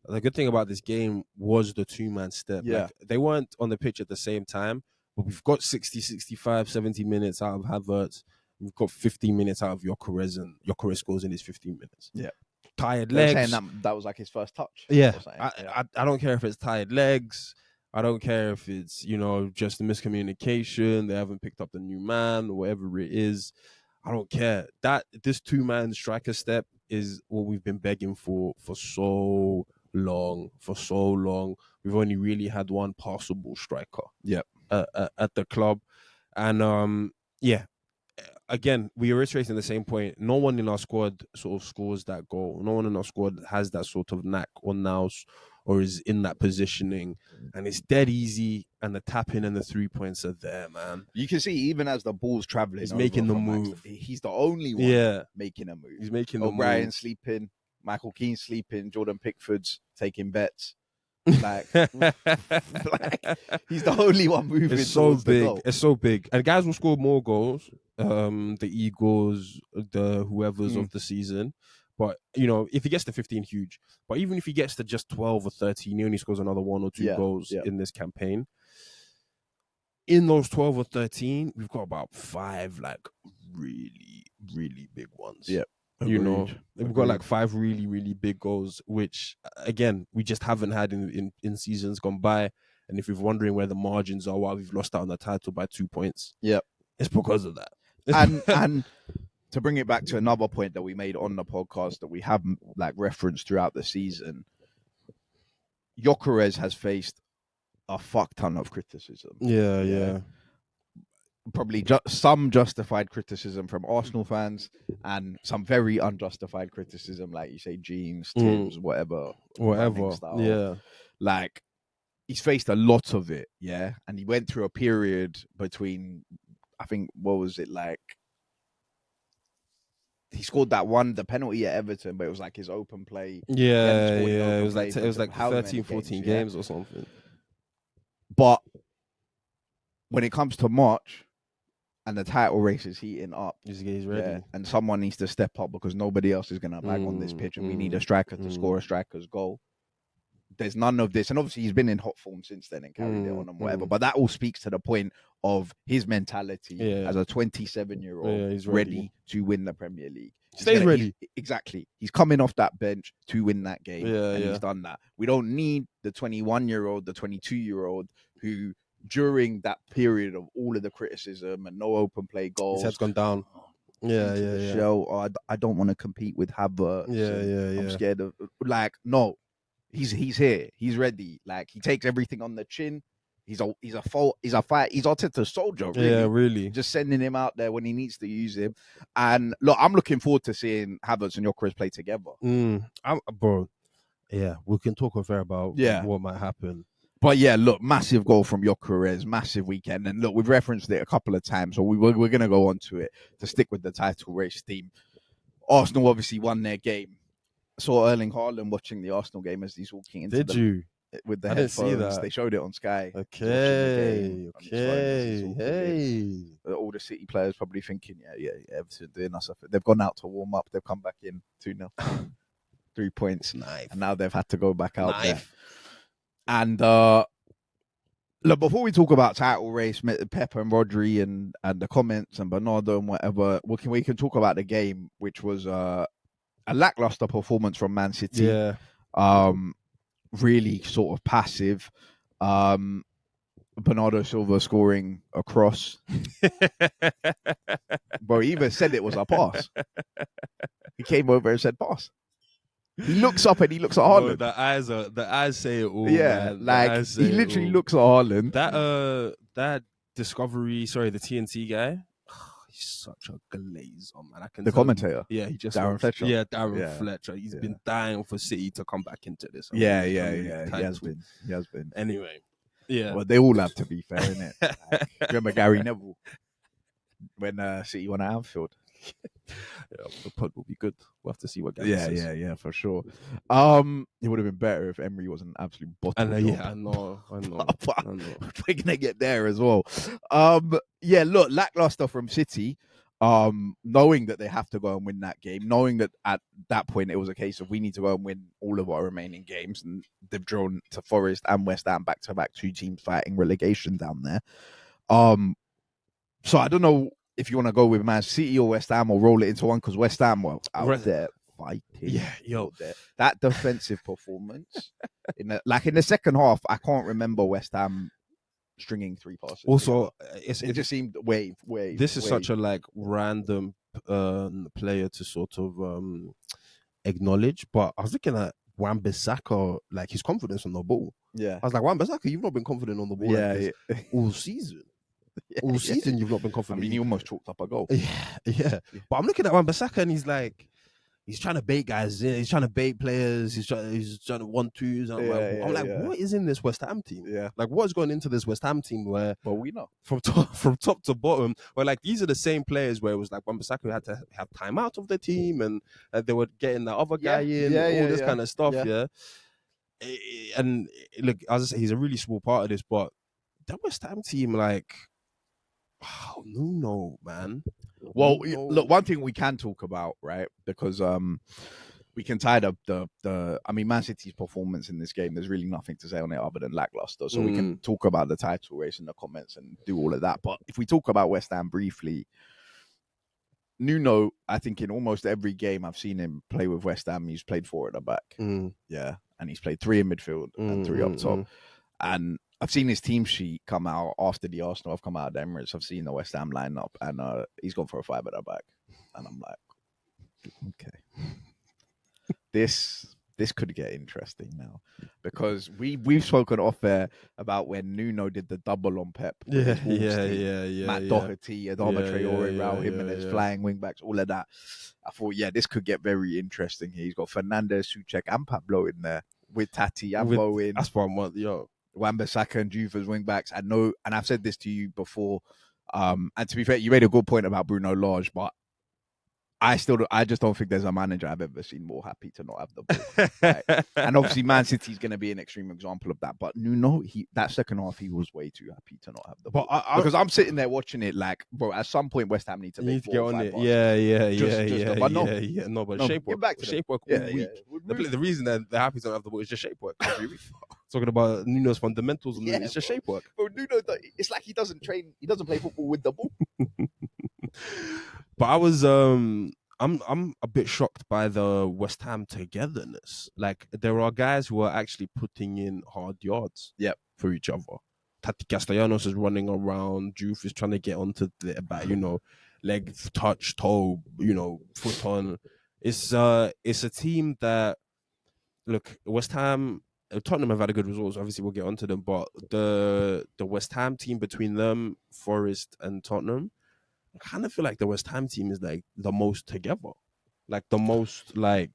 the good thing about this game was the 2-man step. Yeah. Like, they weren't on the pitch at the same time, but we've got 60, 65, 70 minutes out of Havertz. We've got 15 minutes out of Gyökeres, and Gyökeres scores in his 15 minutes. Yeah. Tired legs. Saying that was like his first touch. Yeah. I don't care if it's tired legs. I don't care if it's, just a miscommunication. They haven't picked up the new man or whatever it is. I don't care. This 2-man striker step is what we've been begging for so long. We've only really had one passable striker. Yep. At the club. And again, we are reiterating the same point. No one in our squad sort of scores that goal. No one in our squad has that sort of knack or nous or is in that positioning. And it's dead easy. And the tapping and the 3 points are there, man. You can see even as the ball's traveling, he's making the move. He's the only one making a move. He's making the move. O'Brien sleeping, Michael Keane sleeping, Jordan Pickford's taking bets. Like he's the only one moving. It's so big. It's so big. And guys will score more goals. The Eagles, the whoever's of the season. But, if he gets to 15, huge. But even if he gets to just 12 or 13, he only scores another 1 or 2 goals in this campaign. In those 12 or 13, we've got about 5, like, really, really big ones. Yeah. We've got like 5 really, really big goals, which, again, we just haven't had in seasons gone by. And if you're wondering where the margins are, why we've lost out on the title by 2 points, it's because of that. And to bring it back to another point that we made on the podcast that we have like referenced throughout the season, Gyökeres has faced a fuck ton of criticism. Yeah. Probably some justified criticism from Arsenal fans and some very unjustified criticism, like you say, Jeans, Tim's, whatever. Yeah. Like, he's faced a lot of it, yeah? And he went through a period between, I think, what was it, like, he scored the penalty at Everton, but it was like his open play. Yeah. It was like 13, 14 games or something. But when it comes to March and the title race is heating up, he's ready. And someone needs to step up because nobody else is going to bag on this pitch, and we need a striker to score a striker's goal. There's none of this. And obviously he's been in hot form since then and carried it on and whatever. But that all speaks to the point of his mentality as a 27-year-old he's ready to win the Premier League. Stays ready. Exactly. He's coming off that bench to win that game. And he's done that. We don't need the 21-year-old, the 22-year-old who, during that period of all of the criticism and no open play goals, his head's gone down. Show, I don't want to compete with Havertz. I'm scared of, like, no. He's here. He's ready. Like, he takes everything on the chin. He's a fight. He's Arteta's soldier. Really. Yeah, really. Just sending him out there when he needs to use him. And look, I'm looking forward to seeing Havertz and Gyökeres play together. Bro, yeah, we can talk affair about what might happen. But yeah, look, massive goal from Gyökeres, massive weekend. And look, we've referenced it a couple of times, so we're going to go on to it to stick with the title race theme. Arsenal obviously won their game. Saw Erling Haaland watching the Arsenal game as he's walking into you? With the I headphones. didn't see that. They showed it on Sky. Okay. All the City players probably thinking, yeah, Everton doing us. They've gone out to warm up. They've come back in 2-0. 3 points. Knife. And now they've had to go back out there. Knife. And look, before we talk about title race, Pep and Rodri and the comments and Bernardo and whatever, we can talk about the game, which was a lackluster performance from Man City. Yeah. Really sort of passive. Bernardo Silva scoring a cross. Bro, he even said it was a pass. He came over and said pass. He looks up and he looks at Haaland. Bro, the eyes say it all. Yeah, Man. like he literally looks at Haaland. That Discovery, the TNT guy. He's such a glazer, man. I can. The commentator. Yeah, he just Darren Fletcher. Yeah, Darren Fletcher. He's been dying for City to come back into this. Yeah. He has been. Anyway, yeah. Well, they all have to be fair, innit? Like, remember Gary Neville when City won at Anfield? Yeah, the pod will be good. We'll have to see what Gary says. Yeah, for sure. It would have been better if Emery was an absolute bottle. I know. We're gonna get there as well. Look, lackluster from City. Knowing that they have to go and win that game, knowing that at that point it was a case of we need to go and win all of our remaining games, and they've drawn to Forest and West Ham back to back, 2 teams fighting relegation down there. So I don't know if you want to go with Man City or West Ham or roll it into one, because West Ham were out there fighting. Yeah, that defensive performance in the second half, I can't remember West Ham stringing 3 passes. Also, it just seemed wave. This is such a random player to sort of acknowledge, but I was looking at Wan-Bissaka, his confidence on the ball. Yeah, I was like, Wan-Bissaka, you've not been confident on the ball all season. All season, you've not been confident. I mean, he almost chalked up a goal. Yeah. But I'm looking at Wan-Bissaka and he's trying to bait guys in. He's trying to bait players. He's trying to 1-2s. I'm like, what is in this West Ham team? Yeah. Like, what is going into this West Ham team where... Well, we know. From top to bottom, where these are the same players where it was like Wan-Bissaka had to have time out of the team and they were getting the other guy in, all this kind of stuff, And look, as I say, he's a really small part of this, but that West Ham team, no, man. Well, look, one thing we can talk about, right? Because we can tie up Man City's performance in this game. There's really nothing to say on it other than lackluster. So we can talk about the title race in the comments and do all of that. But if we talk about West Ham briefly, Nuno, I think in almost every game I've seen him play with West Ham, he's played 4 at the back. Yeah, and he's played 3 in midfield and 3 up top. And I've seen his team sheet come out after the Arsenal have come out of the Emirates. I've seen the West Ham lineup, and he's gone for a 5 at the back. And I'm like, okay, this could get interesting now, because we've spoken off air about when Nuno did the double on Pep. Yeah. Matt Doherty, Adama Traore, Raul Jimenez, flying wing backs, all of that. I thought, this could get very interesting here. He's got Fernandez, Souček, and Pablo in there with Tati and Bowen. That's what I want, Wan-Bissaka and Juve as wing backs. And I've said this to you before. And to be fair, you made a good point about Bruno Lage, but I just don't think there's a manager I've ever seen more happy to not have the ball. Right? And obviously, Man City's going to be an extreme example of that. But Nuno, that second half, he was way too happy to not have the ball. Because I'm sitting there watching it like, bro, at some point, West Ham need to make 4 or 5 passes. But shape work. Shape work all week. The reason that they're happy to not have the ball is just shape work. Talking about Nuno's fundamentals, and it's just shape work. Bro, Nuno, it's like he doesn't train, he doesn't play football with the ball. But I was I'm a bit shocked by the West Ham togetherness. There are guys who are actually putting in hard yards for each other. Tati Castellanos is running around, Juve is trying to get onto the back, leg touch, toe, foot on. It's a team that, look, West Ham, Tottenham have had a good results. Obviously, we'll get onto them, but the West Ham team between them, Forest and Tottenham, I kind of feel like the West Ham team is the most together, the most I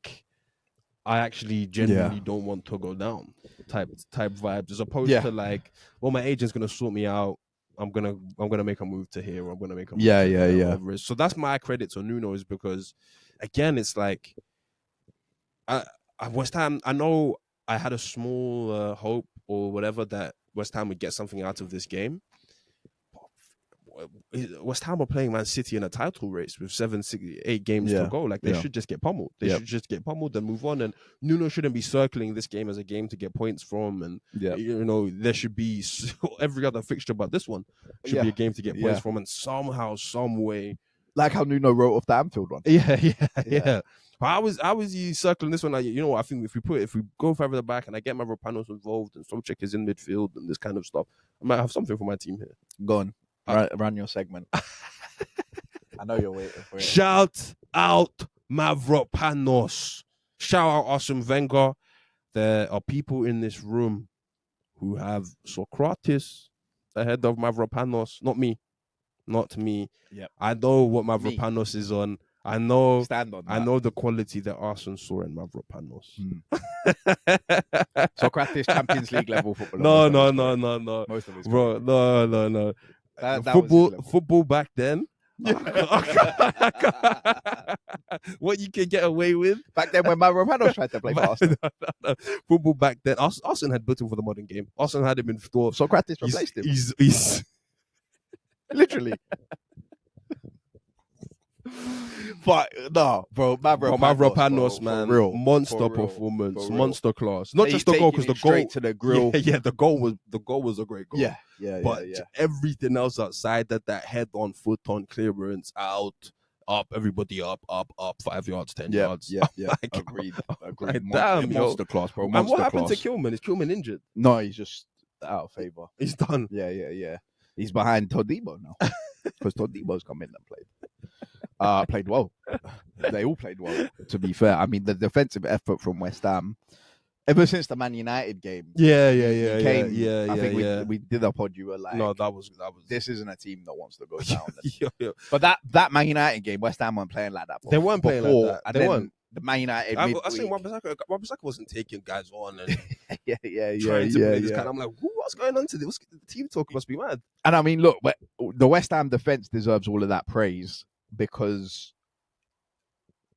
actually genuinely don't want to go down type vibes, as opposed to my agent's gonna sort me out. I'm gonna make a move to here. Or I'm gonna make a move to there. So that's my credit to Nuno, is because again, it's West Ham. I know I had a small hope or whatever that West Ham would get something out of this game. West Ham are playing Man City in a title race with 7, 6, 8 games to go. Like they should just get pummeled. They should just get pummeled and move on. And Nuno shouldn't be circling this game as a game to get points from. And there should be every other fixture, but this one should be a game to get points from. And somehow, some way, like how Nuno wrote off the Anfield one. Yeah. How was he circling this one? Like, you know what? I think if we go further the back and I get Mavropanos involved and Sobchak is in midfield and this kind of stuff, I might have something for my team here. Go on, run your segment. I know you're waiting for it. Shout out Mavropanos. Shout out Arsene Wenger. There are people in this room who have Socrates ahead of Mavropanos. Not me. Yep. I know what Mavropanos is on. I know. Stand on that. I know the quality that Arsenal saw in Mavropanos. Socrates Champions League level footballer. No. Most of his bro. No. That football back then. What you could get away with back then when Mavropanos tried to play faster. No. Football back then. Arsenal had built him for the modern game. Arsenal had him in store. Socrates replaced him. He's literally. But no, bro, Mavropanos, man, real, monster performance, monster class. Not just the goal, because the goal straight to the grill. Yeah, the goal was a great goal. But everything else outside that head on, foot on, clearance, out, up, everybody up, 5 yards, 10 yards. Yeah. Agreed. Like, damn, monster class, bro. And what happened to Kilman? Is Kilman injured? No, he's just out of favor. He's done. Yeah. He's behind Todibo now because Todibo's come in and played well. They all played well, to be fair. I mean, the defensive effort from West Ham, ever since the Man United game. I think we did a pod. You were like, no, that was. This isn't a team that wants to go down. Yeah. But that Man United game, West Ham weren't playing like that. They weren't playing like that. They weren't. The Man United. I think Wan-Bissaka wasn't taking guys on and yeah. I'm like, what's going on today? The team talk must be mad. And I mean, look, the West Ham defense deserves all of that praise because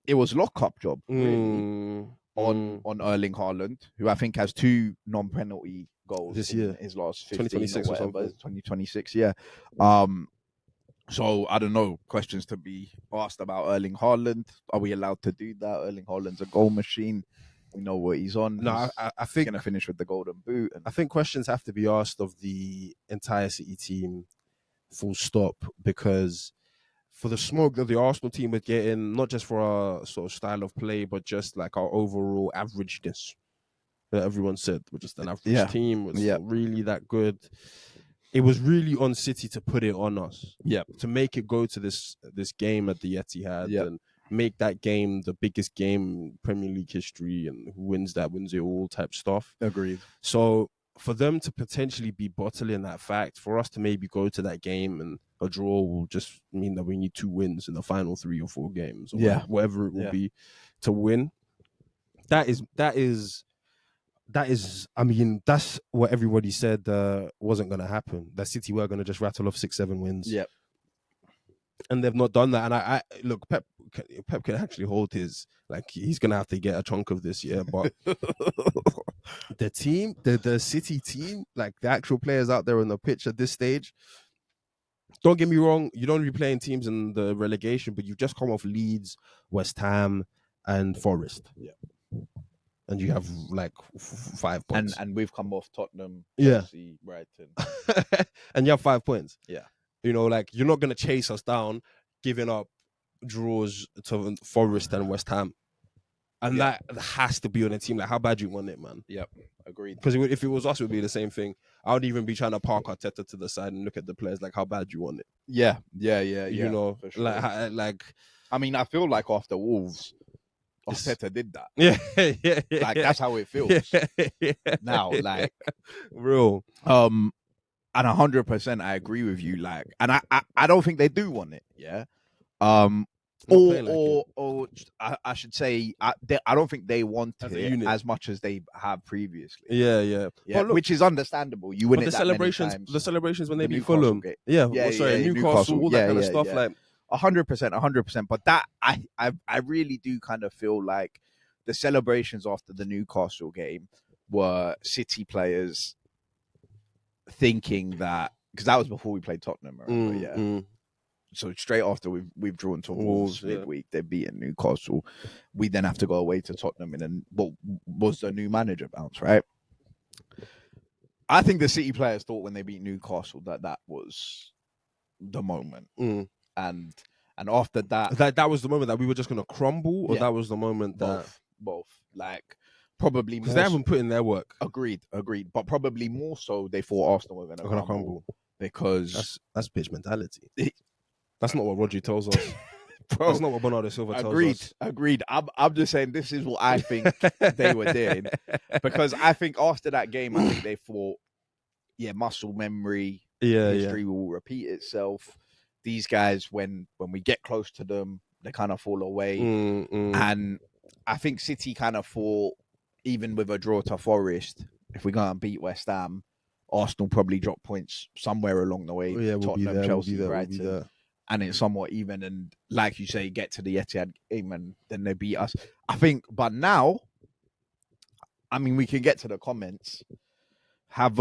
it was lock-up job really on Erling Haaland, who I think has 2 non-penalty goals this year, his last 2026 or something. 2026, yeah. So I don't know. Questions to be asked about Erling Haaland. Are we allowed to do that? Erling Haaland's a goal machine. We know what he's on. No, I think he's gonna finish with the golden boot. I think questions have to be asked of the entire City team, full stop, because for the smoke that the Arsenal team was getting, not just for our sort of style of play, but just like our overall averageness that everyone said, we're just an average team. Was really that good. It was really on City to put it on us. To make it go to this game at the Etihad and make that game the biggest game in Premier League history, and who wins that wins it all type stuff. Agreed. So for them to potentially be bottling that fact, for us to maybe go to that game and a draw will just mean that we need 2 wins in the final 3 or 4 games, or whatever it will be to win. That is. I mean, that's what everybody said wasn't going to happen. That City were going to just rattle off 6-7 wins. Yep. And they've not done that. And I look, Pep can actually hold his, like, he's going to have to get a chunk of this year. But the team, the City team, like the actual players out there on the pitch at this stage, don't get me wrong, you don't be playing teams in the relegation, but you've just come off Leeds, West Ham, and Forest. Yeah. And you have like 5 points. And we've come off Tottenham, Chelsea, Brighton. And you have 5 points. Yeah. You know, like, you're not going to chase us down, giving up draws to Forest and West Ham. And that has to be on a team. Like, how bad do you want it, man? Yep, agreed. Because if it was us, it would be the same thing. I would even be trying to park Arteta to the side and look at the players like, how bad do you want it? Yeah. You know, sure. like. I mean, I feel like after Wolves, Arteta did that. Yeah. Like, that's how it feels now. Like, real. And 100%, I agree with you. Like, and I don't think they do want it. Yeah. Or I should say, I don't think they want it as much as they have previously. Yeah. But look, which is understandable. You win it that many times. The celebrations when they beat Newcastle Fulham. Newcastle, all that kind of stuff. Like, 100%. But that I really do kind of feel like the celebrations after the Newcastle game were City players thinking that, because that was before we played Tottenham. Remember? Yeah. Mm. So straight after we've drawn to Wolves midweek, they've beaten Newcastle. We then have to go away to Tottenham in what was the new manager bounce, right? I think the City players thought when they beat Newcastle that was the moment, and after that was the moment that we were just going to crumble, or that was the moment both like probably because they haven't put in their work. Agreed, but probably more so they thought Arsenal were going to crumble because that's bitch mentality. That's not what Rodri tells us. Bro, that's not what Bernardo Silva tells us. Agreed. I'm just saying this is what I think they were doing. Because I think after that game, I think they thought, muscle memory, history will repeat itself. These guys, when we get close to them, they kind of fall away. And I think City kind of thought, even with a draw to Forest, if we go and beat West Ham, Arsenal probably drop points somewhere along the way. Tottenham, Chelsea, Brighton. And it's somewhat even, and like you say, get to the Etihad game and then they beat us. I think, but now, I mean, we can get to the comments. Have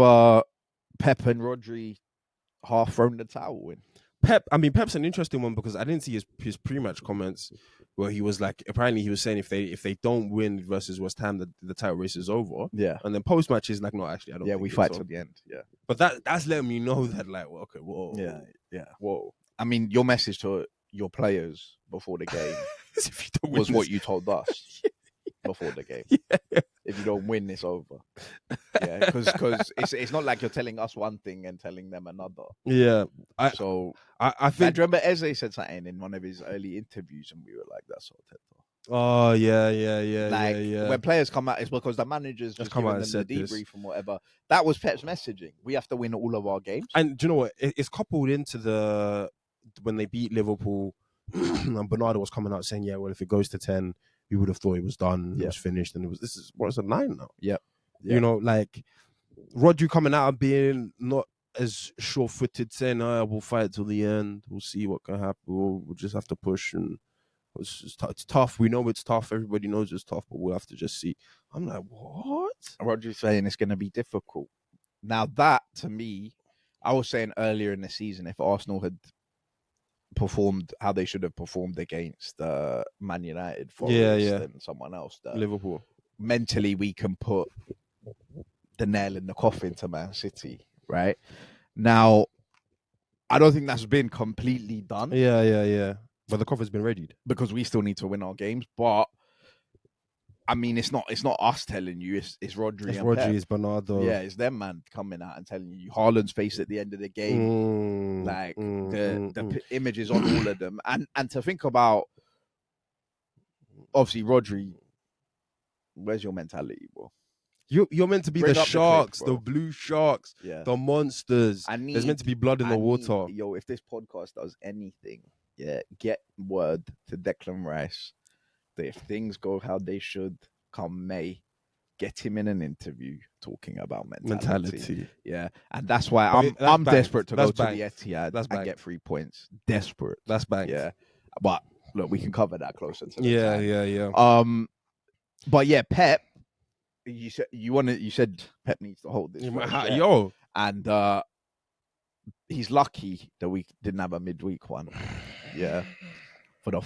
Pep and Rodri half thrown the towel in? Pep's an interesting one because I didn't see his pre-match comments where he was like, apparently he was saying if they don't win versus West Ham, the title race is over. Yeah. And then post-match is like, no, actually, I don't. Yeah, we fight till the end. Yeah. But that's letting me know that like, well, okay, whoa. Yeah. Whoa. I mean, your message to your players before the game was what you told us before the game. Yeah. If you don't win, it's over. Yeah, because it's not like you're telling us one thing and telling them another. Yeah. I think. I remember Eze said something in one of his early interviews, and we were like, "That's all Teta." Oh yeah. When players come out, it's because the managers just come out and said the debrief and whatever. That was Pep's messaging. We have to win all of our games. And do you know what? It's coupled into when they beat Liverpool, and Bernardo was coming out saying, "Yeah, well, if it goes to 10, we would have thought it was done, it was finished, and it's a 9 now." Yep. You know, like Rodri coming out and being not as sure-footed, saying, we'll fight till the end. We'll see what can happen. We'll just have to push, and it's tough. We know it's tough. Everybody knows it's tough, but we'll have to just see. I'm like, what? Rodri's saying it's going to be difficult. Now that, to me, I was saying earlier in the season, if Arsenal had performed how they should have performed against Man United, Forest, and someone else, Liverpool, mentally we can put the nail in the coffin to Man City. Right now, I don't think that's been completely done. Yeah. But the coffin's been readied because we still need to win our games. But I mean, it's not us telling you. It's Rodri. It's and Rodri. Pep. It's Bernardo. Yeah, it's them man coming out and telling you Haaland's face at the end of the game. The images on all of them, and to think about, obviously Rodri. Where's your mentality, bro? You're meant to be the sharks, the blue sharks, the monsters. There's meant to be blood in the water. If this podcast does anything, get word to Declan Rice that if things go how they should come May, get him in an interview talking about mentality. Yeah, and that's why I'm desperate to go to the Etihad and get 3 points. Desperate. That's bang. Yeah, but look, we can cover that closer to the time. Yeah. But yeah, Pep. You said Pep needs to hold this. And he's lucky that we didn't have a midweek one. Yeah, for the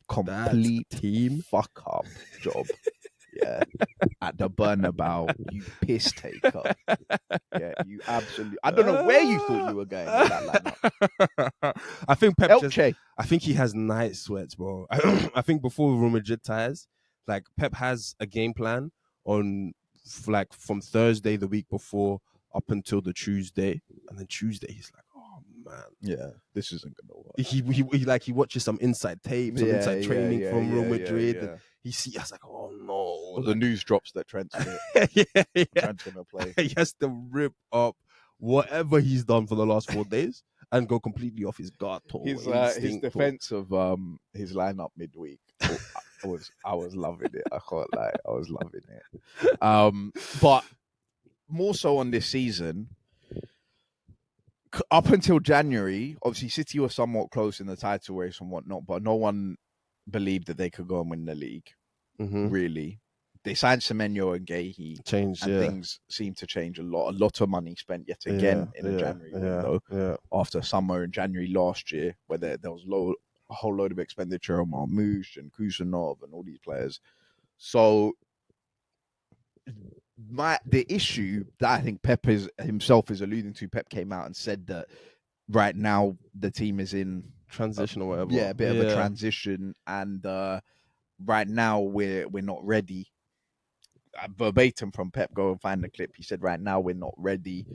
complete team fuck up job. Yeah, at the Bernabeu, you piss taker. Yeah, you absolutely. I don't know where you thought you were going with that lineup. I think Pep I think he has night sweats, bro. I think before Real Madrid ties, like Pep has a game plan on like from Thursday the week before up until the Tuesday, and then Tuesday he's like, oh man, yeah, this isn't gonna work. He watches some inside tapes, some inside training from Real Madrid. And he sees, I was like, oh no, well, the news drops that Trent's gonna play. He has to rip up whatever he's done for the last 4 days and go completely off his guard. His defense of his lineup midweek. I was loving it. I can't lie. I was loving it. But more so on this season, up until January, obviously City were somewhat close in the title race and whatnot, but no one believed that they could go and win the league. Really, they signed Semenyo and Gahey, Change, and yeah. things seem to change a lot. A lot of money spent yet again in a January window. Yeah. After summer in January last year, where there was a whole load of expenditure on Marmoush and Kusanov and all these players. So the issue that I think Pep himself is alluding to, Pep came out and said that right now the team is in transition or whatever. Yeah, a bit of a transition, and right now we're not ready. Verbatim from Pep, go and find the clip. He said, "Right now we're not ready,"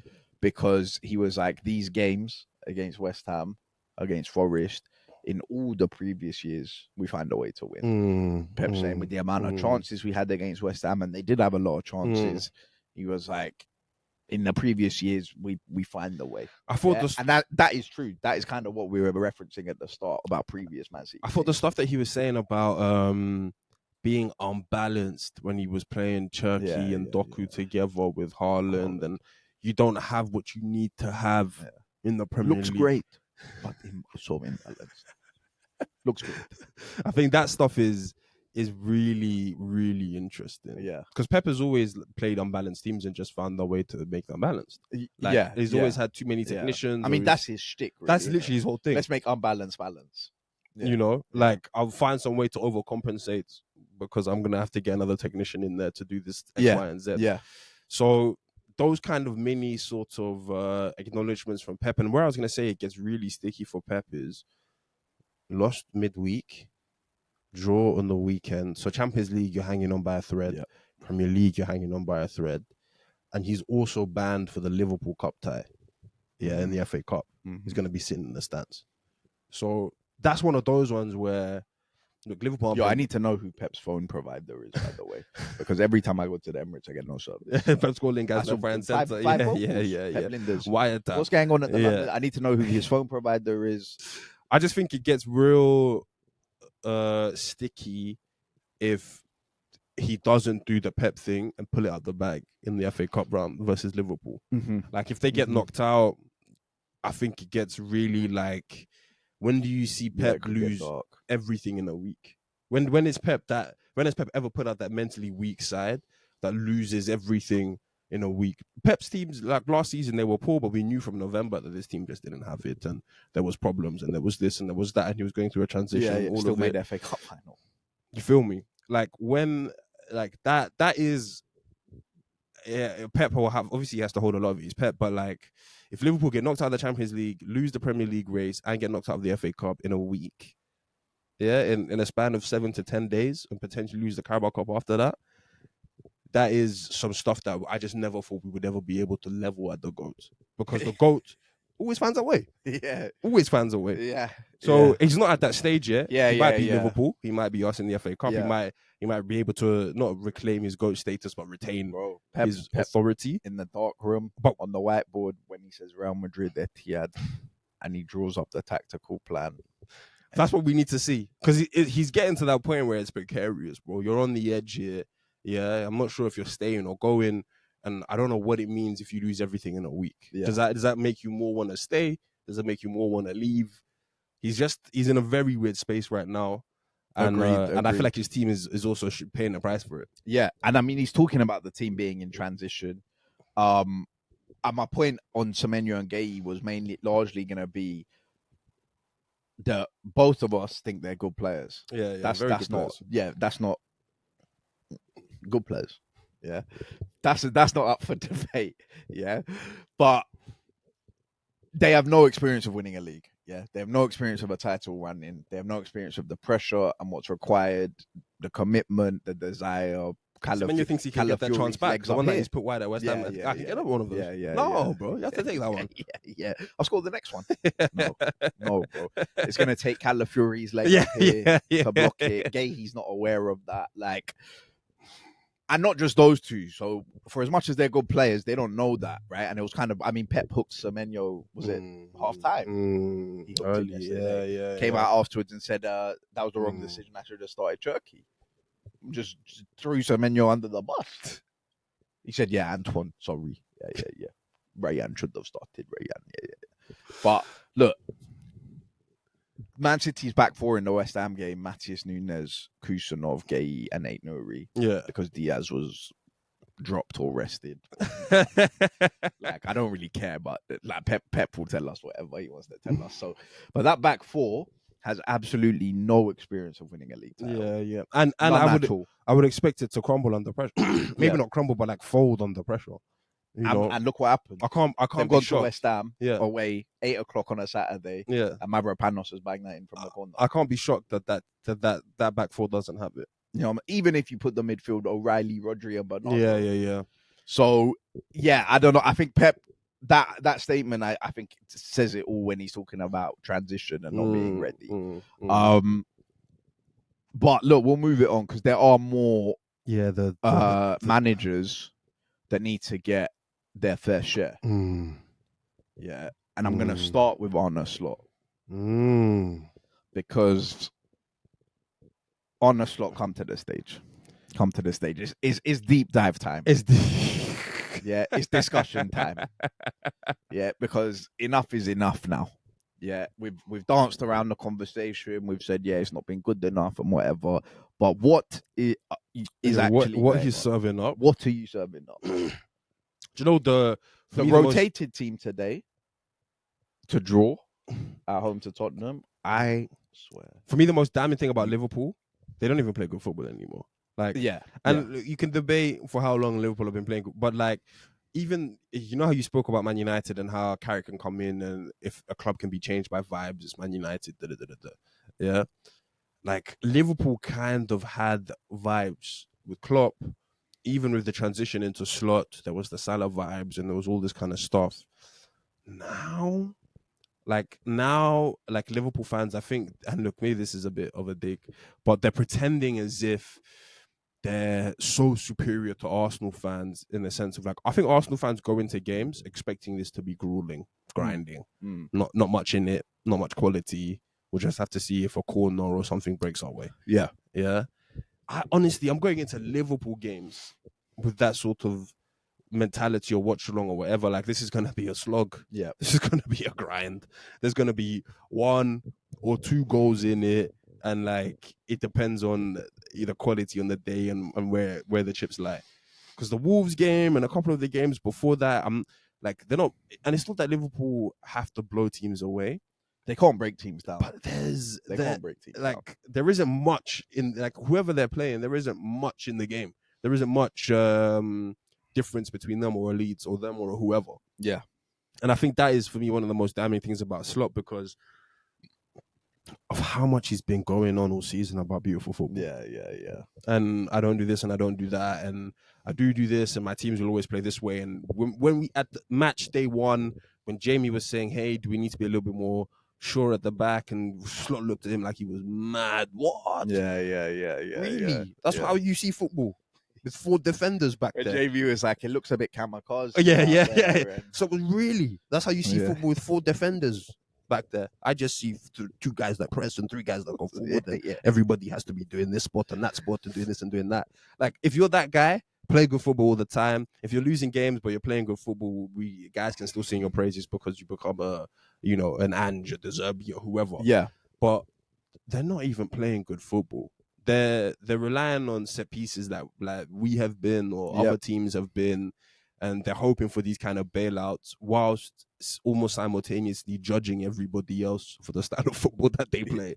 because he was like, these games against West Ham, against Forest, in all the previous years, we find a way to win. Pep saying with the amount of chances we had against West Ham, and they did have a lot of chances, he was like, in the previous years, we find the way. I thought and that is true. That is kind of what we were referencing at the start about previous Man City. I thought the stuff that he was saying about being unbalanced when he was playing Cherki and Doku together with Haaland, and you don't have what you need to have in the Premier League. Looks great, but so imbalanced. Looks great. I think that stuff is really, really interesting. Yeah. Because Pep has always played unbalanced teams and just found a way to make them balanced. He's always had too many technicians. I mean, that's his shtick, really, that's literally his whole thing. Let's make unbalanced balance. Yeah. You know, like I'll find some way to overcompensate because I'm going to have to get another technician in there to do this X, Y, and Z. Yeah. So those kind of mini sort of acknowledgements from Pep. And where I was going to say it gets really sticky for Pep is lost midweek, draw on the weekend. So Champions League, you're hanging on by a thread. Yep. Premier League, you're hanging on by a thread. And he's also banned for the Liverpool Cup tie. Yeah, in the FA Cup. He's going to be sitting in the stands. So that's one of those ones where, look, Liverpool... I need to know who Pep's phone provider is, by the way. Because every time I go to the Emirates, I get no service. Pep's calling guys left, right, and centre. Yeah. Wiretap. What's going on at the moment? I need to know who his phone provider is. I just think it gets real sticky if he doesn't do the Pep thing and pull it out the bag in the FA Cup round versus Liverpool. Like, if they get knocked out, I think it gets really like, when do you see Pep lose everything in a week? When is Pep ever put out that mentally weak side that loses everything in a week? Pep's teams, like last season, they were poor, but we knew from November that this team just didn't have it, and there was problems, and there was this, and there was that, and he was going through a transition. All still made the FA Cup final. You feel me? Like when, like that is, Pep will have, obviously he has to hold a lot of it. He's Pep, but like if Liverpool get knocked out of the Champions League, lose the Premier League race, and get knocked out of the FA Cup in a week, in a span of 7 to 10 days, and potentially lose the Carabao Cup after that. That is some stuff that I just never thought we would ever be able to level at the GOAT. Because the GOAT always finds a way. Yeah. Always finds a way. Yeah. So he's not at that stage yet. Yeah, he might be Liverpool. He might be us in the FA Cup. Yeah. He might be able to not reclaim his GOAT status, but retain his authority. In the dark room, on the whiteboard, when he says Real Madrid, Etihad, and he draws up the tactical plan. That's what we need to see. Because he's getting to that point where it's precarious, bro. You're on the edge here. Yeah, I'm not sure if you're staying or going, and I don't know what it means if you lose everything in a week. Yeah. Does that make you more want to stay? Does it make you more want to leave? He's in a very weird space right now, and and I feel like his team is also paying the price for it. Yeah, and I mean he's talking about the team being in transition. And my point on Semenyo and Gahey was largely going to be that both of us think they're good players. Yeah, that's not players. That's not good players. Yeah, that's not up for debate. Yeah, but they have no experience of winning a league. Yeah, they have no experience of a title running. They have no experience of the pressure and what's required, the commitment, the desire. Semenyo thinks he can get that chance back. The one that he's put wide at West Ham. I can get another one of those. No, bro, you have to take that one. I'll score the next one. No, bro. It's going to take Calafiori's leg up here to block it. Gahey's not aware of that. Like, and not just those two. So for as much as they're good players, they don't know that, right? And it was kind of, I mean, Pep hooked Semenyo, was it half time? He hooked him yesterday. Came out afterwards and said, that was the wrong decision. I should have started Cherki. Just threw Semenyo under the bus. He said, yeah, Antoine, sorry. Yeah. Rayan should have started. Rayan, yeah. But look, Man City's back four in the West Ham game: Matthias Nunes, Kusanov, Gay, and Aït-Nouri. Yeah. Because Diaz was dropped or rested. Like, I don't really care, but like Pep will tell us whatever he wants to tell us. So, but that back four has absolutely no experience of winning a league title. Yeah. And None I would expect it to crumble under pressure. Maybe not crumble, but like fold under pressure. You know, and look what happened. I can't They've be gone to shocked. West Ham away 8 o'clock on a Saturday. Yeah, and Mavropanos has banged that in from the corner. I can't be shocked that back four doesn't have it. You know, even if you put the midfield O'Reilly, Rodri, and Bernardo. Yeah. So yeah, I don't know. I think Pep that statement I think it says it all when he's talking about transition and not being ready. But look, we'll move it on because there are more the managers that need to get their fair share. Yeah, and I'm gonna start with Arne Slot because Arne Slot come to the stage. It's deep dive time. Yeah, it's discussion time. Yeah, because enough is enough now. Yeah, we've danced around the conversation. We've said, yeah, it's not been good enough and whatever. But what is actually what he's serving up? What are you serving up? Do you know the rotated team today to draw at home to Tottenham? I swear. For me, the most damning thing about Liverpool, they don't even play good football anymore. Like, you can debate for how long Liverpool have been playing, but like, even you know how you spoke about Man United and how Carrick can come in and if a club can be changed by vibes, it's Man United. Yeah, like Liverpool kind of had vibes with Klopp, even with the transition into Slot. There was the Salah vibes and there was all this kind of stuff. Now, Liverpool fans, I think, and look, maybe this is a bit of a dig, but they're pretending as if they're so superior to Arsenal fans in the sense of like, I think Arsenal fans go into games expecting this to be grueling, grinding, not much in it, not much quality. We'll just have to see if a corner or something breaks our way. Yeah. I'm going into Liverpool games with that sort of mentality or watch along or whatever. Like, this is going to be a slog. Yeah. This is going to be a grind. There's going to be 1 or 2 goals in it. And like, it depends on the quality on the day and where the chips lie. Because the Wolves game and a couple of the games before that, I'm like, they're not, and it's not that Liverpool have to blow teams away. They can't break teams down. But they can't break teams down. Like, there isn't much in, like, whoever they're playing, there isn't much in the game. There isn't much difference between them or Leeds or them or whoever. Yeah. And I think that is, for me, one of the most damning things about Slot, because of how much he's been going on all season about beautiful football. Yeah. And I don't do this and I don't do that. And I do this and my teams will always play this way. And when we, at the match day 1, when Jamie was saying, hey, do we need to be a little bit more sure at the back? And Slot looked at him like he was mad. What? Yeah. Really? Yeah. That's how you see football. With 4 defenders back there. JV was like, it looks a bit kamikaze. Yeah. So really, that's how you see football with 4 defenders back there. I just see 2 guys that press and 3 guys that go forward. And everybody has to be doing this spot and that spot and doing this and doing that. Like, if you're that guy, play good football all the time. If you're losing games but you're playing good football, we guys can still sing your praises because you become an Ange, a De Zerbi, or whoever. Yeah. But they're not even playing good football. They're relying on set pieces that like we have been or other teams have been, and they're hoping for these kind of bailouts whilst almost simultaneously judging everybody else for the style of football that they play.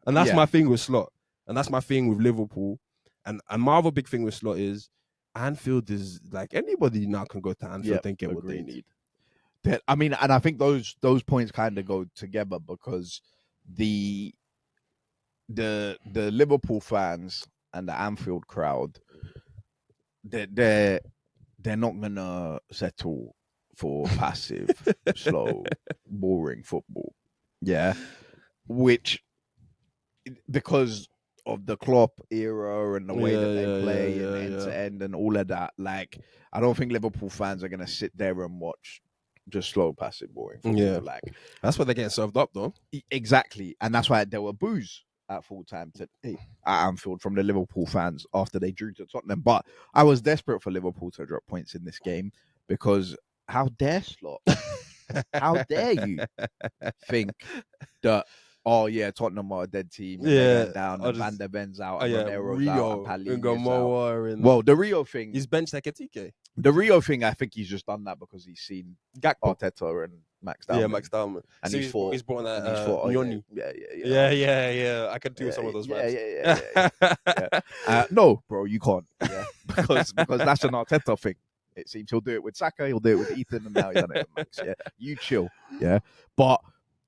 And that's my thing with Slot, and that's my thing with Liverpool, and my other big thing with Slot is Anfield is like, anybody now can go to Anfield and get what they need. I mean, and I think those points kind of go together because the Liverpool fans and the Anfield crowd, they're not gonna settle for passive, slow, boring football. Yeah, which, because of the Klopp era and the way that they play and end to end and all of that, like, I don't think Liverpool fans are gonna sit there and watch just slow, passive, boring football. Yeah, like, that's what they're getting served up though. Exactly, and that's why there were boos at full time today at Anfield from the Liverpool fans after they drew to Tottenham. But I was desperate for Liverpool to drop points in this game because how dare Slot? How dare you think that Oh yeah, Tottenham are a dead team. And Yeah, they're going down. I'll And Van just- der Ben's out. Oh And yeah, Romero's out. And Rio and Palhinha's out. Gamoa and Well, the Rio thing. he's benched like a TK. The Rio thing, I think he's just done that because he's seen Gakpo. Arteta and Max Dowman. Yeah, Max Dowman. And So he's brought on that Nyoni. Yeah. I can do some of those vibes. Yeah. No, bro, you can't. Yeah, because that's an Arteta thing. It seems he'll do it with Saka, he'll do it with Ethan, and now he's done it with Max. Yeah, you chill. Yeah, but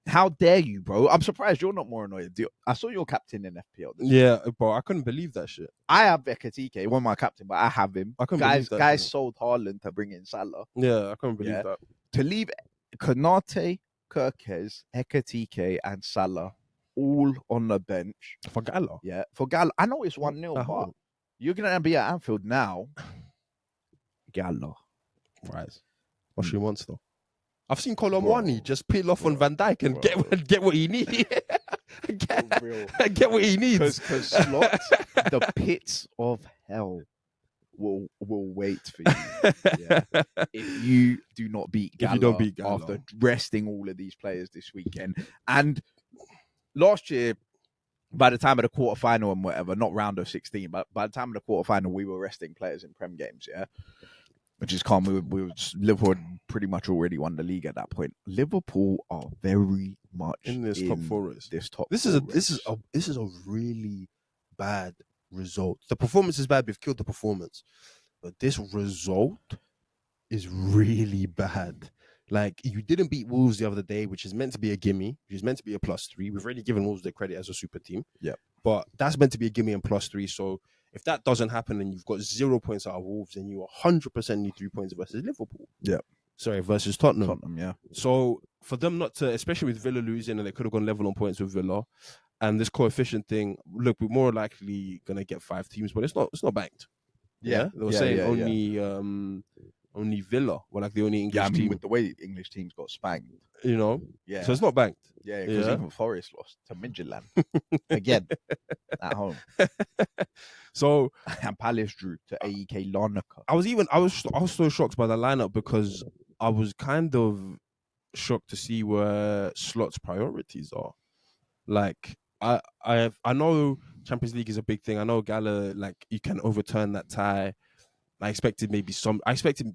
how dare you, bro? I'm surprised you're not more annoyed. I saw your captain in FPL. Yeah, bro, I couldn't believe that shit. I have Ekatike, one of my captain, but I have him. I couldn't believe that. Guys sold Haaland to bring in Salah. Yeah, I couldn't believe that. To leave Konate, Kirkes, Ekatike, and Salah all on the bench. For Gala. Yeah, for Gala. I know it's 1-0, but you're going to be at Anfield now. Gala. Right. What she wants, though. I've seen Colomwani just peel off on Van Dijk and get what he needs. get what he needs. Because Slot, the pits of hell will wait for you. Yeah. If you do not beat Gala, if you don't beat Gala after resting all of these players this weekend. And last year, by the time of the quarterfinal and whatever, not round of 16, but by the time of the quarterfinal, we were resting players in Prem games, yeah? Which is calm. Liverpool had pretty much already won the league at that point. Liverpool are very much in this top four race. This is a really bad result. The performance is bad. We've killed the performance, but this result is really bad. Like, you didn't beat Wolves the other day, which is meant to be a gimme, which is meant to be a +3. We've already given Wolves their credit as a super team. Yeah. But that's meant to be a gimme and +3. So if that doesn't happen and you've got 0 points out of Wolves, then you 100% need 3 points versus Liverpool. Yeah. Sorry, versus Tottenham. Tottenham, yeah. So for them not to, especially with Villa losing, and they could have gone level on points with Villa, and this coefficient thing, look, we're more likely going to get 5 teams, but it's not banked. Yeah. They were saying only Villa were like the only English team. With the way English teams got spanked. You know? Yeah. So it's not banked. Yeah, because even Forest lost to Midtjylland. Again, at home. So and Palace drew to AEK Larnaca. I was so shocked by the lineup because I was kind of shocked to see where Slot's priorities are. Like, I know Champions League is a big thing. I know Gala, like, you can overturn that tie. I expected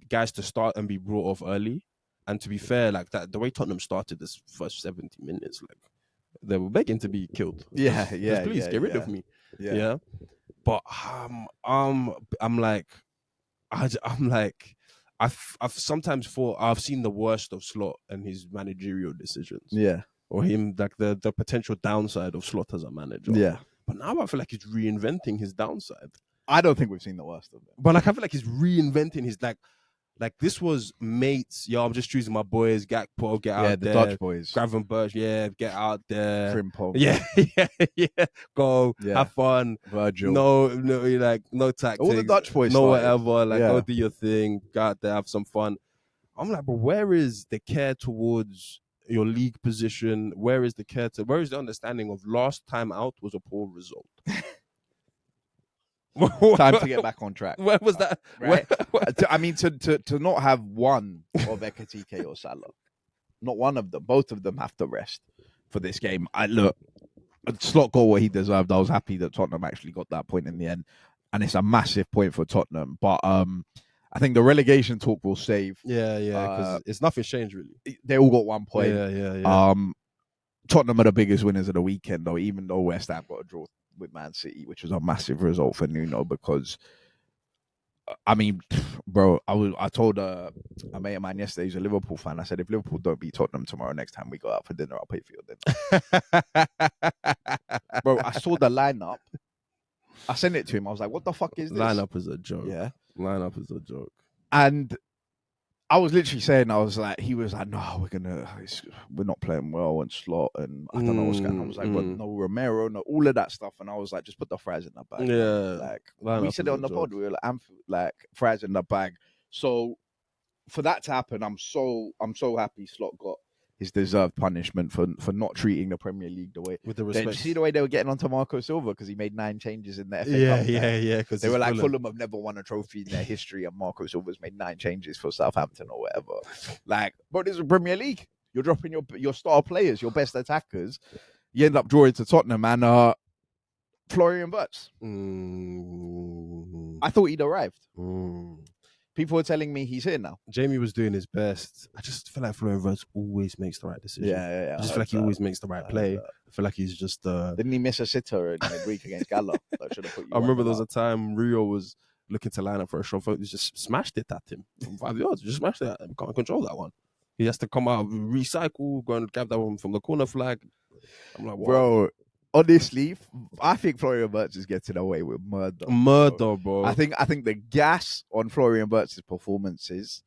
guys to start and be brought off early. And to be fair, like that, the way Tottenham started this first 70 minutes, like, they were begging to be killed. Yeah. Please get rid of me. Yeah. But I'm like, I've sometimes thought I've seen the worst of Slot and his managerial decisions. Yeah. Or him, like the potential downside of Slot as a manager. Yeah. But now I feel like he's reinventing his downside. I don't think we've seen the worst of it. But like, I feel like he's reinventing his, like this was mates. Yo, I'm just choosing my boys. Gakpo, get out there. Yeah, the Dutch boys. Gravenberch, get out there. Frimpong. Yeah. Go, have fun. Virgil. No tactics. All the Dutch boys. No whatever. Like, go do your thing. Go out there, have some fun. I'm like, but where is the care towards your league position? Where is the understanding of last time out was a poor result? Time to get back on track. Where was that? Right? I mean, to not have one of Ekatike or Salah, not one of them. Both of them have to rest for this game. Slot got what he deserved. I was happy that Tottenham actually got that point in the end, and it's a massive point for Tottenham. But I think the relegation talk will save. Yeah, because it's nothing's changed really. They all got 1 point. Yeah. Tottenham are the biggest winners of the weekend, though. Even though West Ham got a draw with Man City, which was a massive result for Nuno, because I mean, bro, I told a mate of mine yesterday, he's a Liverpool fan. I said, if Liverpool don't beat Tottenham tomorrow, next time we go out for dinner, I'll pay for your dinner. Bro, I saw the lineup. I sent it to him. I was like, what the fuck is this? Lineup is a joke. Yeah. Lineup is a joke. And I was literally saying, he was like, no, we're not playing well and Slot and I don't know what's going on. I was like, but no Romero, no, all of that stuff. And I was like, just put the fries in the bag. Yeah. Like, we said it on the pod. We were like, fries in the bag. So for that to happen, I'm so happy Slot got his deserved punishment for not treating the Premier League the way. With the respect. Did you see the way they were getting onto Marco Silva because he made 9 changes in the FA Cup? Yeah. Because they were like, Fulham have never won a trophy in their history, and Marco Silva's made 9 changes for Southampton or whatever. Like, but this is a Premier League. You're dropping your star players, your best attackers, You end up drawing to Tottenham and Florian Wirtz. I thought he'd arrived. People were telling me he's here now. Jamie was doing his best. I just feel like Florian Wirtz always makes the right decision. Yeah. I just feel like he always makes the right play. I feel like he's just. Didn't he miss a sitter in midweek against Gala? That should have put you. I remember there was a time Rio was looking to line up for a shot. He just smashed it at him from 5 yards. Just smashed it at him. Can't control that one. He has to come out, recycle, go and grab that one from the corner flag. I'm like, what? Bro, honestly, I think Florian Wirtz is getting away with murder. Bro. I think the gas on Florian Wirtz's performances,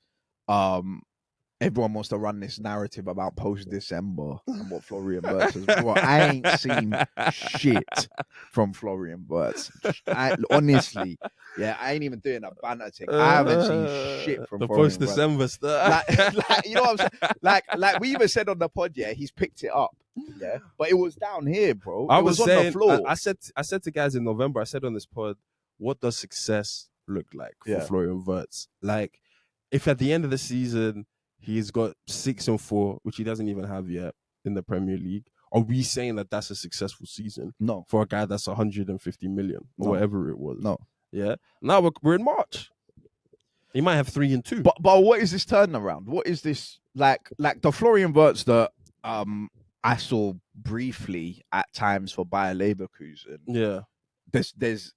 everyone wants to run this narrative about post-December and what Florian Wirtz is. Bro, I ain't seen shit from Florian Wirtz. Honestly, I ain't even doing a banner thing. I haven't seen shit from the Florian post-December stuff. like, you know what I'm saying? Like we even said on the pod, he's picked it up. Yeah, but it was down here, bro. I it was saying, on the floor. I said to guys in November, I said on this pod, what does success look like for Florian Wirtz? Like, if at the end of the season he's got 6 and 4, which he doesn't even have yet in the Premier League, are we saying that that's a successful season? No, for a guy that's 150 million or whatever it was. No, yeah. Now we're in March. He might have 3 and 2. But what is this turnaround? What is this like the Florian Wirtz that I saw briefly at times for Bayer Leverkusen? Yeah. There's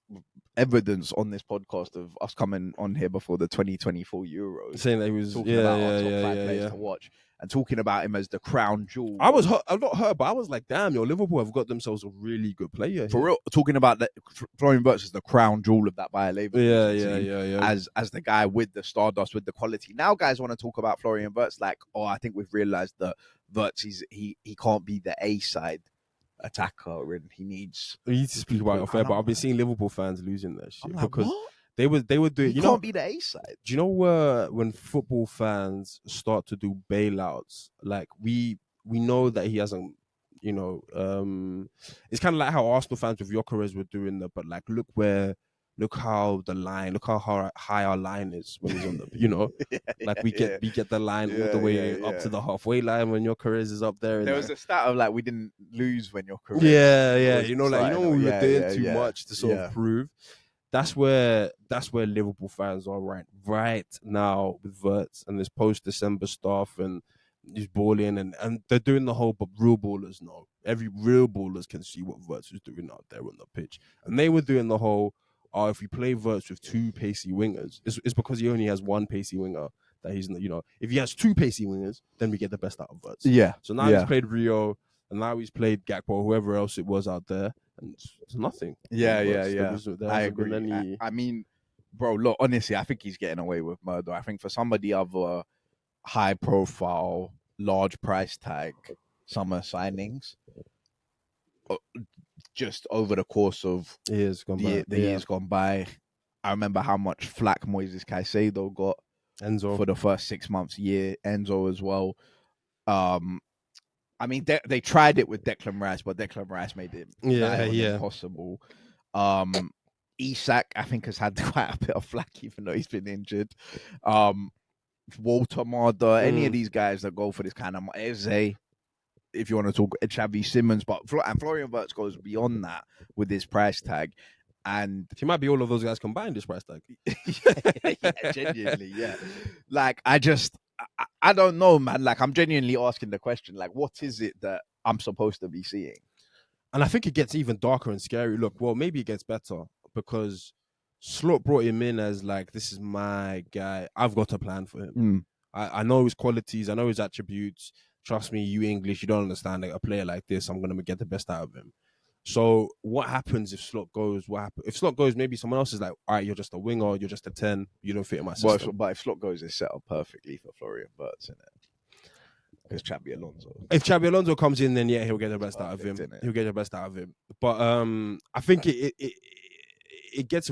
evidence on this podcast of us coming on here before the 2024 Euros, saying that he was talking about our top 5 players to watch and talking about him as the crown jewel. I'm not hurt, but I was like, damn, Liverpool have got themselves a really good player for real. Talking about that, Florian Wirtz is the crown jewel of that Bayer Leverkusen team, as the guy with the stardust, with the quality. Now guys want to talk about Florian Wirtz like, I think we've realized that Wirtz he can't be the A side attacker and he needs. We need to speak about it fair, but I've been seeing Liverpool fans losing their shit because what? they were doing. You can't be the A side. Do you know when football fans start to do bailouts? Like we know that he hasn't. It's kind of like how Arsenal fans with Gyökeres were doing that, but like look how high our line is when he's on the, we get the line all the way up to the halfway line when Gyökeres is up there. There was a stat of like we didn't lose when Gyökeres. When we were doing too much to sort of prove. That's where Liverpool fans are right now with Wirtz and this post-December stuff and he's balling and they're doing the whole, but real ballers know. Every real ballers can see what Wirtz is doing out there on the pitch. And they were doing the whole, if we play Wirtz with 2 pacey wingers, it's because he only has 1 pacey winger that he's, if he has 2 pacey wingers, then we get the best out of Wirtz. Yeah. So now he's played Rio and now he's played Gakpo, whoever else it was out there. And it's nothing. Yeah. I agree. I mean, bro, look, honestly, I think he's getting away with murder. I think for somebody of a high profile, large price tag summer signings, just over the course of the years gone by, I remember how much flack Moises Caicedo got. Enzo for the first 6 months, Enzo as well. I mean, they tried it with Declan Rice, but Declan Rice made it impossible. Isak, I think, has had quite a bit of flack, even though he's been injured. Walter Marder, any of these guys that go for this kind of Eze, if you want to talk Xavi Simons, and Florian Wirtz goes beyond that with his price tag. And he might be all of those guys combined, this price tag. Genuinely, Like, I don't know, man. Like, I'm genuinely asking the question, like, what is it that I'm supposed to be seeing? And I think it gets even darker and scary. Look, well, maybe it gets better because Slot brought him in as like, this is my guy. I've got a plan for him. I know his qualities. I know his attributes. Trust me, you English, you don't understand a player like this. I'm going to get the best out of him. So what happens if Slot goes? What happens if Slot goes? Maybe someone else is like, all right, you're just a winger, you're just a 10, you don't fit in my system. But if Slot goes, it's set up perfectly for Florian Wirtz, isn't it? Because Xabi Alonso. If Xabi Alonso comes in, then he'll get the best out of him. He'll get the best out of him. But I think it gets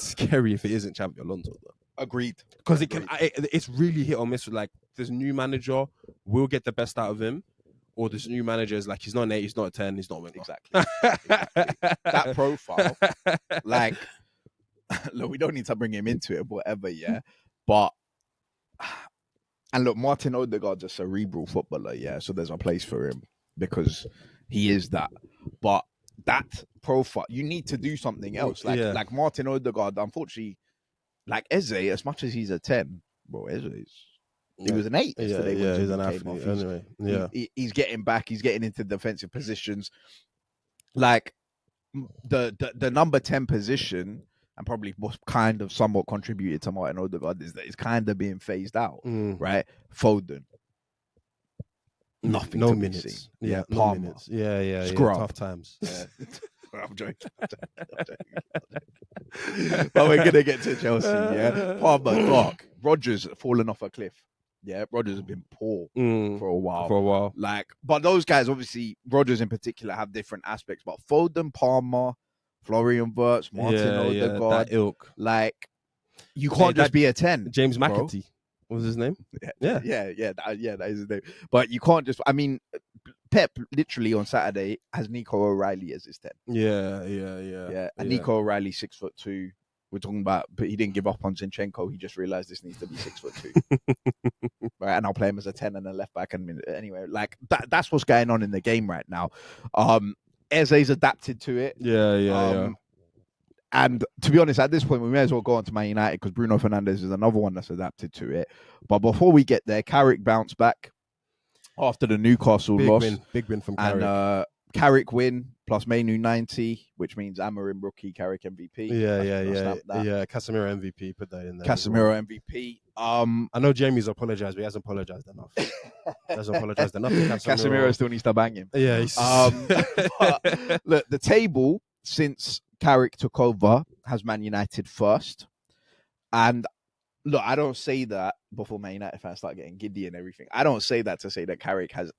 scary if it isn't Xabi Alonso though. Agreed. Because it's really hit or miss. Like this new manager will get the best out of him. Or this new manager is like, he's not an 8, he's not a 10, he's not a winger. Exactly. That profile, like, look, we don't need to bring him into it, whatever, But, and look, Martin Odegaard's a cerebral footballer, so there's a place for him because He is that. But that profile, you need to do something else. Like Martin Odegaard, unfortunately, like Eze, as much as he's a 10, bro, he was an 8 yesterday when he's Jimmy an came athlete. off. Anyway, He's getting back. He's getting into defensive positions. Like the number 10 position, and probably what's kind of somewhat contributed to Martin Odegaard is that it's kind of being phased out, right? Foden. Nothing no to minutes. be seen. Yeah, no Palmer. minutes. Yeah. Scrub. Tough times. Yeah. I'm joking. But we're gonna get to Chelsea. Yeah, Palmer, dark. Rodgers fallen off a cliff. Yeah, Rodgers has been poor for a while. Like, but those guys, obviously, Rodgers in particular, have different aspects. But Foden, Palmer, Florian Wirtz, Martin Odegaard, that ilk. Like, you can't just be a 10. James bro. McAtee. What was his name? Yeah, that is his name. But you can't just. I mean, Pep literally on Saturday has Nico O'Reilly as his 10. Yeah. And Nico O'Reilly 6'2". We're talking about, but he didn't give up on Zinchenko. He just realized this needs to be 6'2". Right, and I'll play him as a 10 and a left back. And anyway, like that's what's going on in the game right now. Eze's adapted to it. Yeah. And to be honest, at this point, we may as well go on to Man United because Bruno Fernandes is another one that's adapted to it. But before we get there, Carrick bounced back after the Newcastle loss. Big win from Carrick. And Carrick win plus Mainu 90, which means Amorim rookie, Carrick MVP. Yeah. Casemiro MVP. Put that in there. Casemiro MVP. I know Jamie's apologized, but he hasn't apologized enough. Casemiro still needs to bang him. Yeah. But, look, the table since Carrick took over has Man United first. And look, I don't say that before Man United fans start getting giddy and everything. I don't say that to say that Carrick has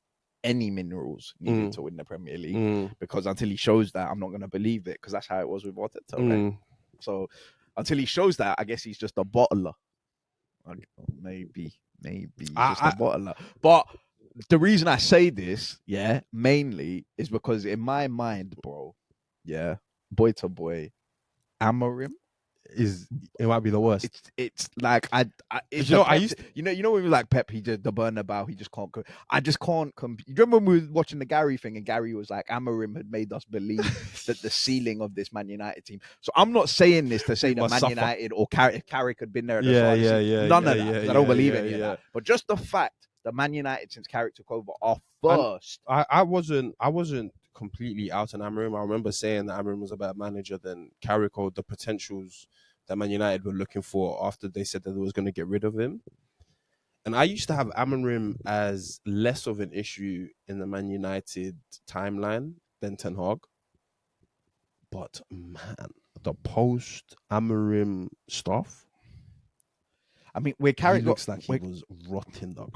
any minerals needed to win the Premier League, because until he shows that, I'm not going to believe it, because that's how it was with Arteta. Right? So until he shows that, I guess he's just a bottler. Maybe he's just a bottler. But the reason I say this, mainly is because in my mind, bro, boy to boy, Amorim it might be the worst. It's like you know when we like Pep, he did the Bernabeu, he just can't. I just can't. You remember when we were watching the Gary thing, and Gary was like, Amorim had made us believe that the ceiling of this Man United team. So I'm not saying this to say that Man United or Carrick had been there at the start. None of that. I don't believe any of that. But just the fact that Man United since Carrick took over are first. I wasn't completely out on Amorim. I remember saying that Amorim was a better manager than Carrick, or the potentials that Man United were looking for after they said that they was going to get rid of him. And I used to have Amorim as less of an issue in the Man United timeline than Ten Hag. But man, the post Amorim stuff. I mean, where Carrick looks like he was rotting the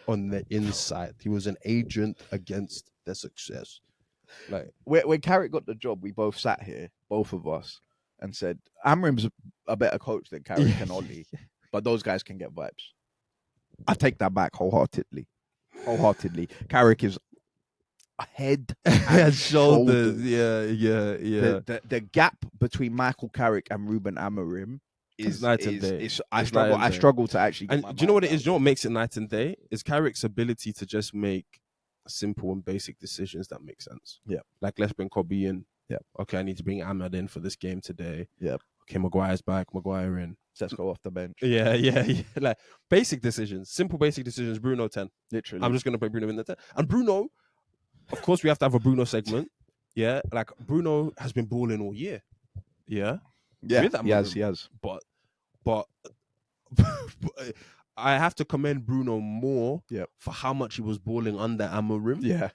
on the inside. He was an agent against their success. Like when Carrick got the job, we both sat here, both of us, and said Amorim's a better coach than Carrick and Oli, but those guys can get vibes. I take that back wholeheartedly. Carrick is head and shoulders. Yeah. The gap between Michael Carrick and Ruben Amorim is night and day. I struggle to actually get and do you know what it is? Do you know what makes it night and day? Is Carrick's ability to just make simple and basic decisions that make sense. Yeah. Like, let's bring Kobe in. Yeah. Okay, I need to bring Ahmad in for this game today. Yeah. Okay, Maguire's back. Maguire in. Let's go off the bench. Yeah. Like, basic decisions. Simple basic decisions. Bruno 10. Literally. I'm just going to put Bruno in the 10. And Bruno, of course, we have to have a Bruno segment. Yeah. Like, Bruno has been balling all year. Yeah. Yeah, he has. But I have to commend Bruno more for how much he was balling under Amorim. Yeah.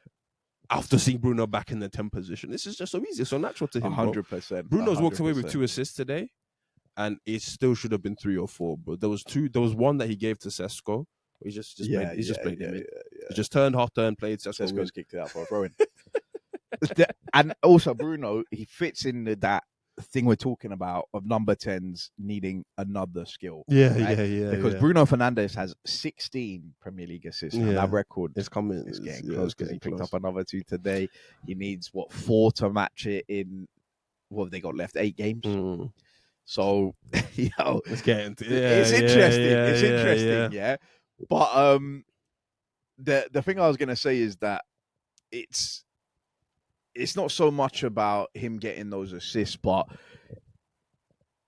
After seeing Bruno back in the 10 position. This is just so easy. It's so natural to him. 100%. Bruno's walked away with 2 assists today, and it still should have been 3 or 4. But there was 2. There was one that he gave to Sesko. He just played him in. He just half turn, played Sesko. Sesko's kicked it out for a throw-in. And also Bruno, he fits in that thing we're talking about of number 10s needing another skill. Yeah. Because Bruno Fernandes has 16 Premier League assists. And that record is coming. It's getting close because he picked up another 2 today. He needs 4 to match it in what have they got left? 8 games. So it's getting it's interesting. Yeah. But the thing I was gonna say is that it's not so much about him getting those assists, but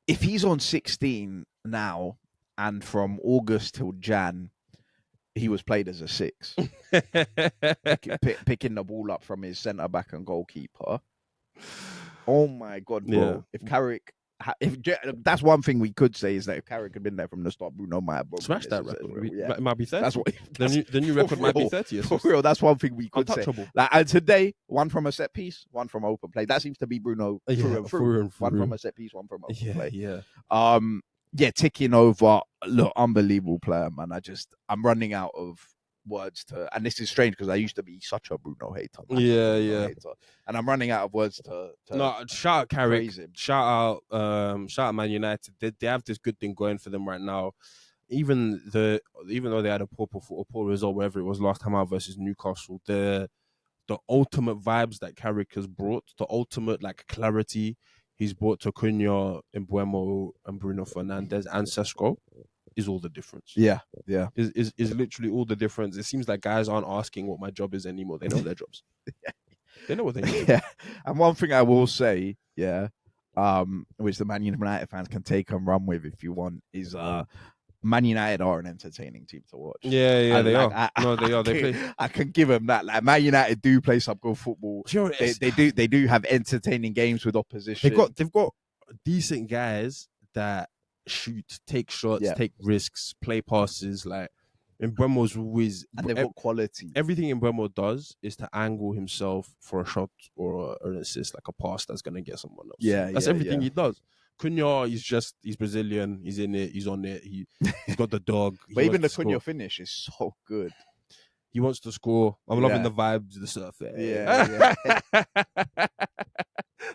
if he's on 16 now, and from August till Jan, he was played as a 6, picking the ball up from his centre back and goalkeeper. Oh my God, bro! Yeah. If Carrick, that's one thing we could say is that if Carrick had been there from the start, Bruno might have Smash that record. It might be 30. That's what the new record might be 30. For real, that's one thing we could say. Untouchable. Like, and today, one from a set piece, one from open play. That seems to be Bruno through and through. One from a set piece, one from open play. Yeah. Ticking over. Look, unbelievable player, man. I'm running out of words to, and this is strange because I used to be such a Bruno hater. Hater, and I'm running out of words to no, shout out Carrick. praise him. Shout out Man United. They have this good thing going for them right now. Even though they had a poor result, wherever it was last time out versus Newcastle, the ultimate vibes that Carrick has brought, the ultimate like clarity he's brought to Cunha, Mbeumo, and Bruno Fernandes and Sesko is all the difference. Yeah. Is literally all the difference. It seems like guys aren't asking what my job is anymore. They know their jobs. They know what they need. Yeah. And one thing I will say, which the Man United fans can take and run with if you want, is Man United are an entertaining team to watch. Yeah, they are. They are. They play. I can give them that. Like, Man United do play some good football. Sure, they do have entertaining games with opposition. They've got decent guys that shoot, take shots, take risks, play passes. Like Mbeumo's always, and they've got quality. Everything Mbeumo does is to angle himself for a shot or an assist, like a pass that's gonna get someone else. That's everything he does. Cunha, he's Brazilian. He's in it. He's on it. He's got the dog. But even the Cunha finish is so good. He wants to score. I'm loving the vibes, the surf. Yeah.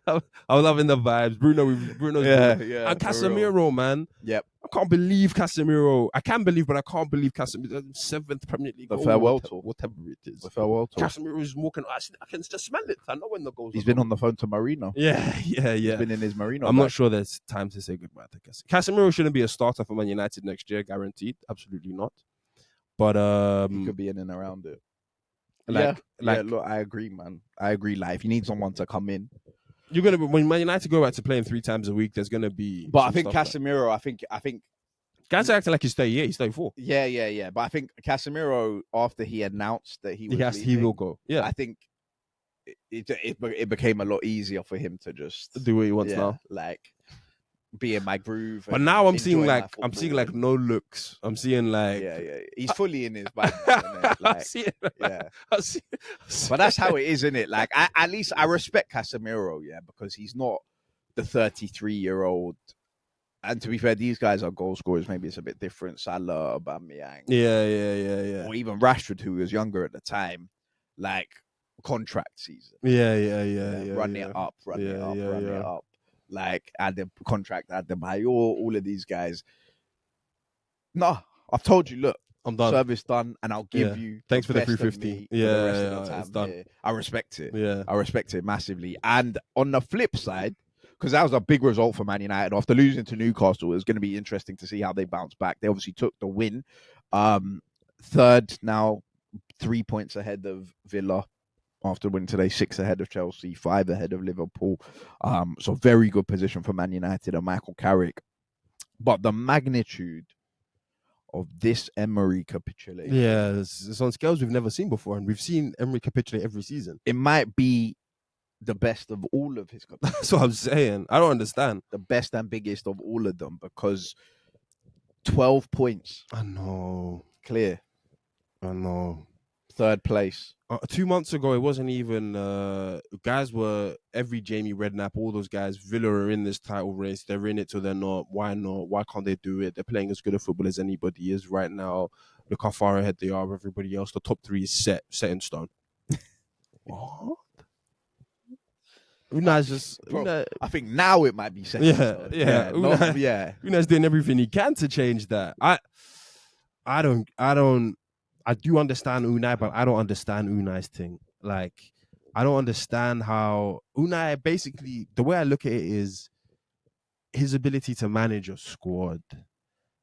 I'm loving the vibes. Bruno's and Casemiro, man. Yep. I can't believe Casemiro. I can believe, but I can't believe Casemiro. 7th Premier League the goal. Farewell tour. Whatever it is. The farewell tour. Casemiro is walking. I can just smell it. I know when the goals. He's been on the phone to Marino. Yeah. He's been in his Marino. I'm not sure there's time to say goodbye to Casemiro. Casemiro shouldn't be a starter for Man United next year, guaranteed. Absolutely not. But he could be in and around it. Look, I agree, man. I agree. Like, if you need someone to come in, you're gonna be, when Man United go back to playing 3 times a week, there's gonna be. But I think Casemiro. I think guys are acting like he's 38, he's 34. Yeah. But I think Casemiro, after he announced that he will go. Yeah, I think it became a lot easier for him to just do what he wants now. Like, be in my groove. But now I'm seeing like no looks. I'm seeing like he's fully in his bag. I see it. But that's how it is, isn't it? Like, at least I respect Casemiro, because he's not the 33-year-old. And to be fair, these guys are goal scorers. Maybe it's a bit different. Salah, Aubameyang, yeah, or even Rashford, who was younger at the time, like contract season. Run it up. Like, add the contract, add the buy, all of these guys. No, I've told you, look, I'm done. Service done, and I'll give you. Thanks for the 350. It's done. I respect it. I respect it massively. And on the flip side, because that was a big result for Man United after losing to Newcastle, it was going to be interesting to see how they bounce back. They obviously took the win. Third now, 3 points ahead of Villa. After winning today, 6 ahead of Chelsea, 5 ahead of Liverpool. So very good position for Man United and Michael Carrick. But the magnitude of this Emery capitulation. Yeah, it's on scales we've never seen before. And we've seen Emery capitulate every season. It might be the best of all of his capitulations. That's what I'm saying. I don't understand. The best and biggest of all of them, because 12 points. I know. Clear. I know. 3rd place. 2 months ago, it wasn't even guys were every Jamie Redknapp, all those guys. Villa are in this title race. They're in it till they're not. Why not? Why can't they do it? They're playing as good a football as anybody is right now. Look how far ahead they are of everybody else. The top 3 is set in stone. What? Unai's just. Bro, I think now it might be set. Unai's doing everything he can to change that. I do understand Unai, but I don't understand Unai's thing. Like, I don't understand how Unai, basically, the way I look at it is his ability to manage a squad.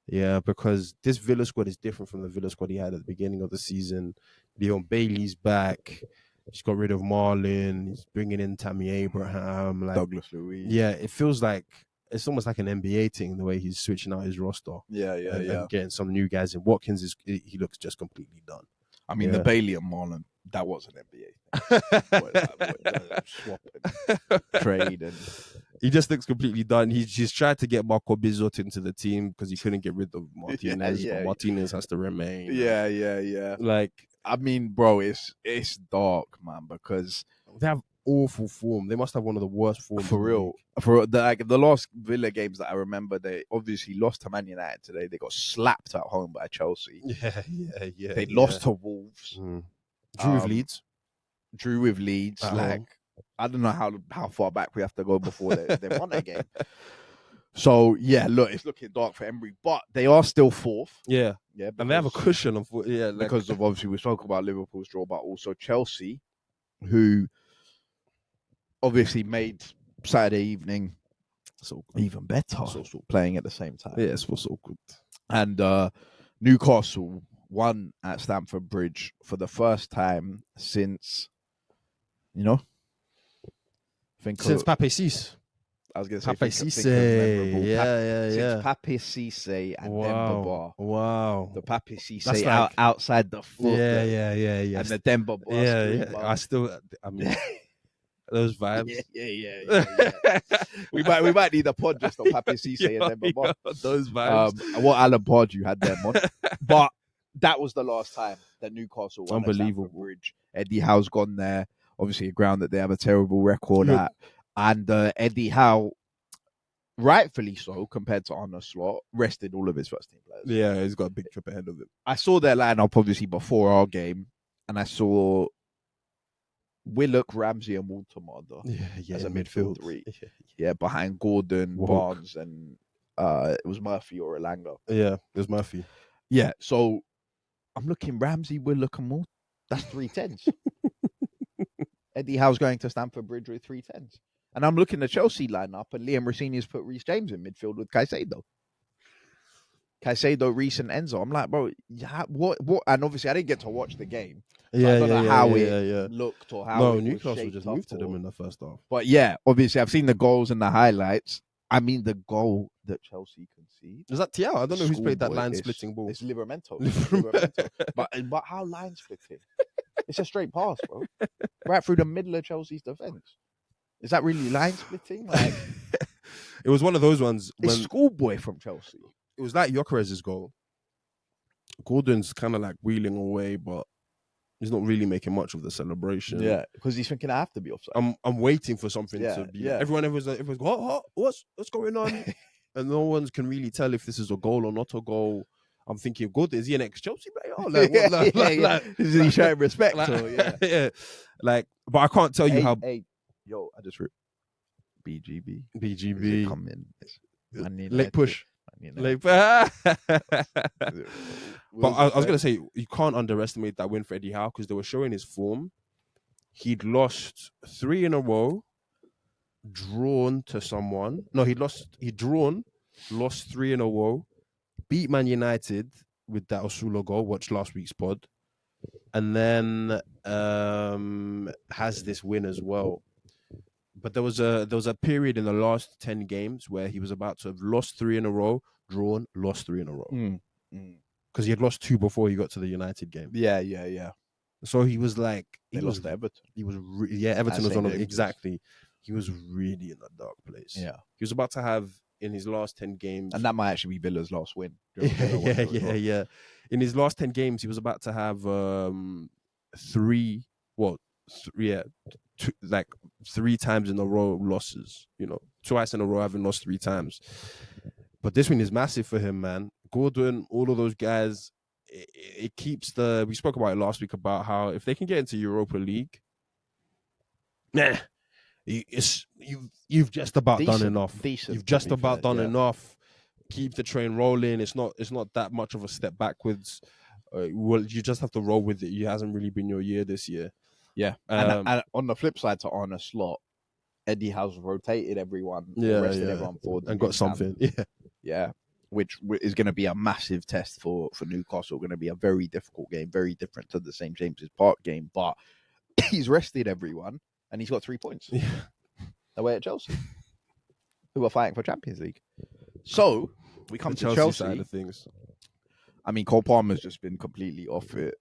Yeah, because this Villa squad is different from the Villa squad he had at the beginning of the season. Leon Bailey's back. He's got rid of Marlon. He's bringing in Tammy Abraham. Like, Douglas Luiz. yeah, it feels like it's almost like an NBA thing the way he's switching out his roster. And getting some new guys in. Watkins he looks just completely done. I mean, the Bailey and Marlon, that was an NBA swap and trade, and he just looks completely done. He's tried to get Marco Bizzot into the team because he couldn't get rid of Martinez, but Martinez has to remain. Yeah. Like, I mean, bro, it's dark, man, because they have awful form. They must have one of the worst forms for real. For the last Villa games that I remember, they obviously lost to Man United today. They got slapped at home by Chelsea. Yeah. They lost to Wolves. Drew with Leeds. Like, I don't know how far back we have to go before they won that game. So yeah, look, it's looking dark for Emery, but they are still fourth. Yeah, because, and they have a cushion of because of obviously we spoke about Liverpool's draw, but also Chelsea, who obviously made Saturday evening so even better. Playing at the same time. Yeah, it's so good. And Newcastle won at Stamford Bridge for the first time since, since Pape Cisse. I was going to say Pape Cisse. Yeah. Since Pape Cisse and Demba Ba. Wow. The Pape Cisse outside the foot. Yeah. And the Demba Ba. Yeah. I mean, those vibes. Yeah. we might need a pod just on Pape Cisse and Demba Ba. Those vibes. What Alan Pardew had them on. But that was the last time that Newcastle won at Stamford Bridge. Eddie Howe's gone there. Obviously, a ground that they have a terrible record at. And Eddie Howe, rightfully so, compared to Arne Slot, rested all of his first team players. Yeah, he's got a big trip ahead of him. I saw their lineup obviously before our game, and I saw Willock, Ramsey, and Walter as a midfield three. Yeah, behind Gordon, Barnes, and it was Murphy or Elanga. Yeah, it was Murphy. Yeah, so I'm looking Ramsey, Willock, and Walter. That's 3-10s. Eddie Howe's going to Stamford Bridge with 3-10s. And I'm looking at the Chelsea lineup, and Liam Rossini's put Reece James in midfield with Caicedo, Reece, and Enzo. I'm like, bro, what? And obviously, I didn't get to watch the game. So I don't know how it looked or how it Newcastle was just moved to them in the first half. But yeah, obviously, I've seen the goals and the highlights. I mean, the goal that Chelsea conceded. Is that Thiago? I don't know who's played that line-splitting ball. It's Livramento. But how line-splitting? It's a straight pass, bro. Right through the middle of Chelsea's defense. Is that really line splitting? Like, it was one of those ones. It's schoolboy from Chelsea. It was like Gyökeres's goal. Gordon's kind of like wheeling away, but he's not really making much of the celebration. Yeah, because he's thinking I have to be offside. I'm waiting for something to be. Yeah. Everyone's go, what's going on? And no one can really tell if this is a goal or not a goal. I'm thinking, God, is he an ex-Chelsea player? Like, is he showing respect? Like, but I can't tell you how. Yo, I just wrote BGB. Come in. Late push. But I was going to say, you can't underestimate that win for Eddie Howe because they were showing his form. He'd lost 3 in a row, drawn to someone. No, he'd drawn, lost 3 in a row, beat Man United with that Osula goal. Watch last week's pod. And then has this win as well. But there was a period in the last 10 games where he was about to have lost 3 in a row, drawn, lost 3 in a row. Because he had lost 2 before he got to the United game. Yeah. So he was like... He lost to Everton. He was... Everton was on him. Exactly. He was really in a dark place. Yeah. He was about to have, in his last 10 games... And that might actually be Villa's last win. Yeah. In his last 10 games, he was about to have 3 times in a row losses, twice in a row having lost 3 times. But this win is massive for him, man. Gordon, all of those guys, it keeps we spoke about it last week about how if they can get into Europa League, you've just about done enough. You've just about done enough. Keep the train rolling. It's not that much of a step backwards. Well, you just have to roll with it. It hasn't really been your year this year. Yeah, and on the flip side to Arne Slot, Eddie Howe's rotated everyone, rested everyone forward, and got something. Yeah, which is going to be a massive test for Newcastle. Going to be a very difficult game, very different to the St James's Park game. But he's rested everyone, and he's got 3 points away at Chelsea, who are fighting for Champions League. So we come to Chelsea side of things. I mean, Cole Palmer's just been completely off it.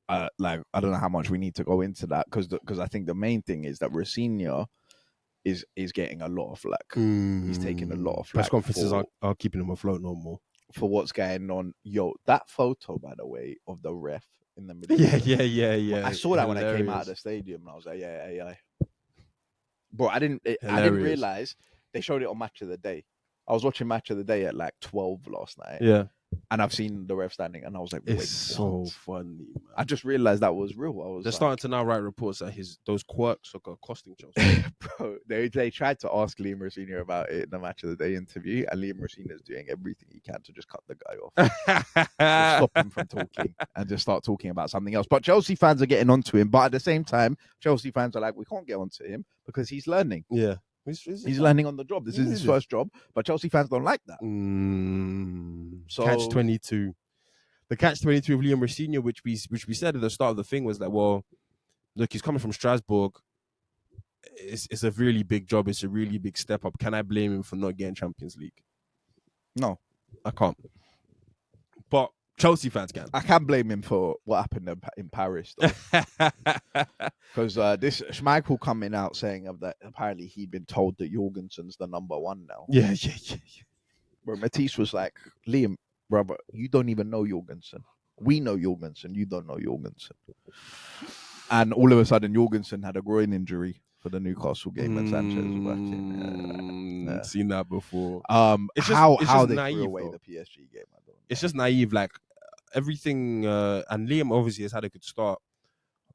I don't know how much we need to go into that because I think the main thing is that Rosenior is getting a lot of flack. He's taking a lot of flack. Press conferences are keeping him afloat no more for what's going on. Yo, that photo, by the way, of the ref in the middle. Yeah. I saw that when I came out of the stadium, and I was like, yeah, AI. Bro, I didn't realize they showed it on Match of the Day. I was watching Match of the Day at like 12 last night. Yeah. And I've seen the ref standing, and I was like, wait, it's so funny, man. I just realized that was real. They're starting to now write reports that those quirks are costing Chelsea. Bro, they tried to ask Liam Rosenior about it in the Match of the Day interview, and Liam Rosenior is doing everything he can to just cut the guy off. Just stop him from talking and just start talking about something else. But Chelsea fans are getting onto him. But at the same time, Chelsea fans are like, we can't get onto him because he's learning. Yeah. He's learning on the job. This is his first job, but Chelsea fans don't like that. So catch-22. The catch-22 of Liam Rosenior, which we said at the start of the thing, was that, well, look, he's coming from Strasbourg. It's a really big job. It's a really big step up. Can I blame him for not getting Champions League? No, I can't. But Chelsea fans can. I can blame him for what happened in Paris, because this Schmeichel coming out saying that apparently he'd been told that Jorgensen's the number one now. Yeah. Where Matisse was like, Liam, brother, you don't even know Jorgensen. We know Jorgensen. You don't know Jorgensen. And all of a sudden, Jorgensen had a groin injury for the Newcastle game, and Sanchez was back in. Seen that before. It's how they naive, threw away though. the PSG game. I don't know. It's just naive. Like everything, and Liam obviously has had a good start,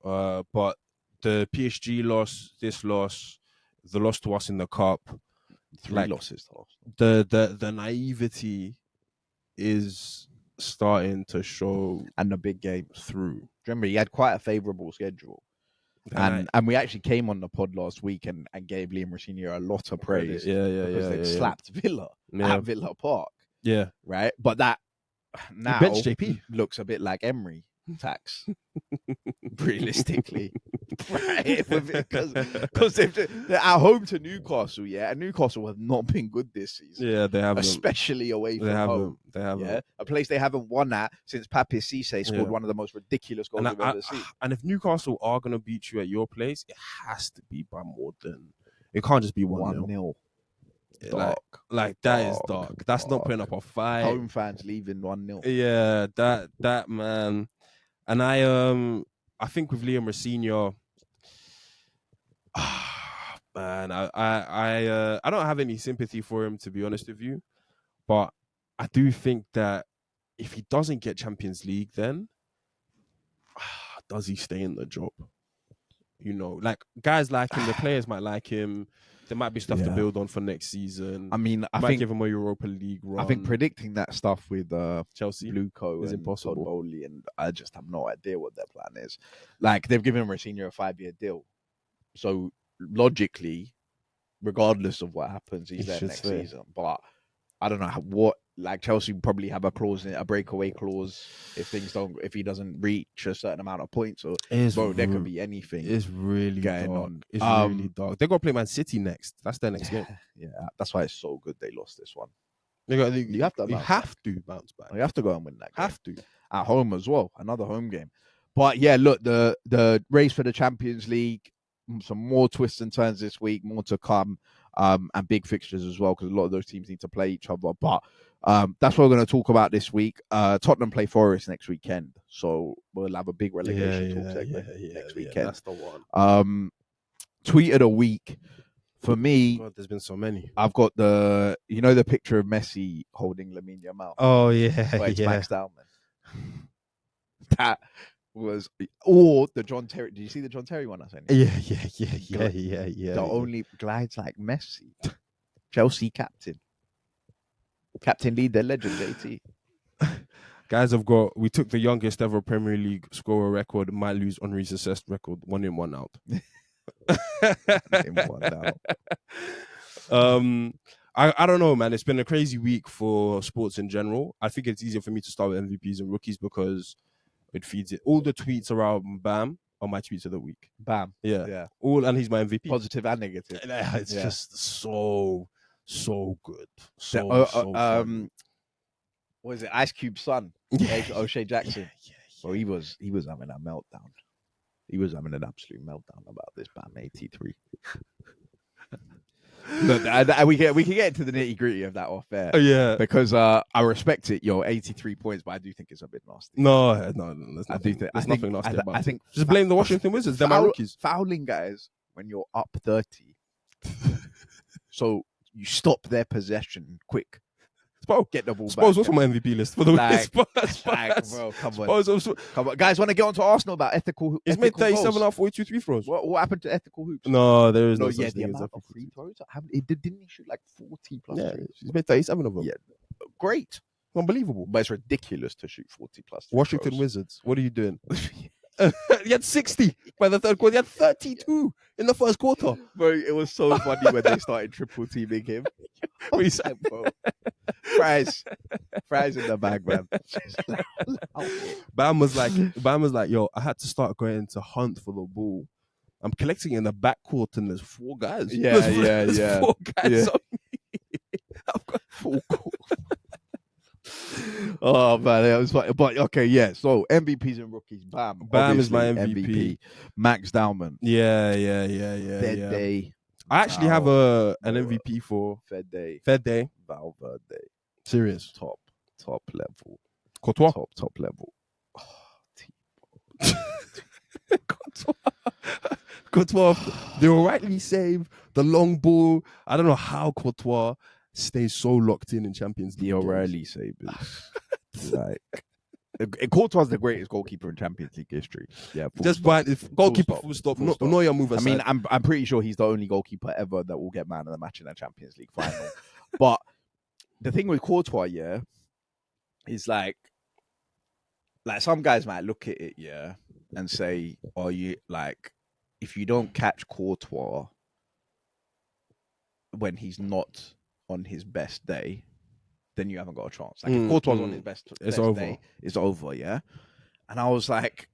but the PSG loss, this loss, the loss to us in the cup, 3 losses to us. The naivety is starting to show, and the big games through. Remember, he had quite a favourable schedule. And we actually came on the pod last week and gave Liam Rosenior a lot of praise. Because they slapped Villa at Villa Park. Yeah. Right? But that now JP looks a bit like Emery tax, realistically. Right? Because they're at home to Newcastle, and Newcastle have not been good this season. Yeah, they haven't. Especially away from home. They haven't. Yeah? A place they haven't won at since Pape Cisse scored one of the most ridiculous goals I've ever seen. And if Newcastle are going to beat you at your place, it has to be by more than... It can't just be 1-0. Dark. Like that is dark. That's not putting up a fight. Home fans leaving 1-0. Yeah, that man. And I think with Liam Rosenior, man, I don't have any sympathy for him, to be honest with you. But I do think that if he doesn't get Champions League, then does he stay in the job? You know, like guys like him, the players might like him. There might be stuff to build on for next season. I mean, I might think give him a Europa League run. I think predicting that stuff with Chelsea, Bluco is and impossible. Todd Bowley, and I just have no idea what their plan is. Like, they've given Rosenior a 5-year deal, so logically, regardless of what happens, he's there next season. But I don't know what. Like, Chelsea probably have a breakaway clause if he doesn't reach a certain amount of points, or there could be anything. It's really going dark. on. It's really dark. They got to play Man City next. That's their next game. Yeah, that's why it's so good they lost this one. You have to bounce back. You have to go and win that game. Have to at home as well. Another home game. But yeah, look, the race for the Champions League, some more twists and turns this week, more to come, and big fixtures as well, because a lot of those teams need to play each other. But that's what we're going to talk about this week. Tottenham play Forest next weekend, so we'll have a big relegation talk segment next weekend. That's the one. Tweet of the week for me. God, there's been so many. I've got the picture of Messi holding Lamine Yamal. Oh yeah, it's Max Dowman. That was, or the John Terry. Did you see the John Terry one I sent you? Yeah. The only glides like Messi. Chelsea captain lead their legend, JT. Guys, we took the youngest ever Premier League scorer record, might lose Henry's assist record, 1 in, 1 out. 1 in, 1 out. I don't know, man. It's been a crazy week for sports in general. I think it's easier for me to start with MVPs and rookies because it feeds it. All the tweets around Bam on my tweets of the week. Bam. Yeah. Yeah. And he's my MVP. Positive and negative. It's just so good. So What is it? Ice Cube's son, O'Shea Jackson. Well, he was having a meltdown. He was having an absolute meltdown about this Bam 83. Look, we can get into the nitty gritty of that off air. Yeah, because I respect it. 83 points, but I do think it's a bit nasty. No, there's nothing nasty about it. I think just blame the Washington Wizards. They're my rookies. Fouling guys when you're up 30, so you stop their possession quick. Get the ball back. Spurs was on my MVP list for the week. Spurs. Bro, come on. Guys, want to get on to Arsenal about ethical. He's made 37 out of 42 3 throws. What happened to ethical hoops? No, there is no such thing as ethical free throws. Didn't he shoot like 40 plus? Yeah, he's made 37 of them. Yeah, great, unbelievable. But it's ridiculous to shoot 40 plus. Washington Wizards, what are you doing? He had 60 by the third quarter. He had 32 in the first quarter. Bro, it was so funny when they started triple teaming him. What you said, bro? Fries in the bag, man. Bam was like, yo, I had to start going to hunt for the ball. I'm collecting in the backcourt and there's 4 guys. There's 4 guys on me. I've got 4 calls. Oh man, it was funny. But okay, yeah. So MVPs and rookies, Bam is my MVP. Max Dowman. Yeah. Dead Day. I actually have an MVP for Fed Day. Valverde. Serious. Top level. Courtois. Top level. Courtois. They will rightly save the long ball. I don't know how Courtois stays so locked in Champions League. The O'Reilly savers. Like, Courtois is the greatest goalkeeper in Champions League history. Yeah, just by goalkeeper. Full stop. No, your move aside. I mean, I'm pretty sure he's the only goalkeeper ever that will get man of the match in a Champions League final. But the thing with Courtois, yeah, is like some guys might look at it, yeah, and say, "Oh, you like if you don't catch Courtois when he's not on his best day, then you haven't got a chance." Like if Courtois on his best day, it's over, yeah. And I was like,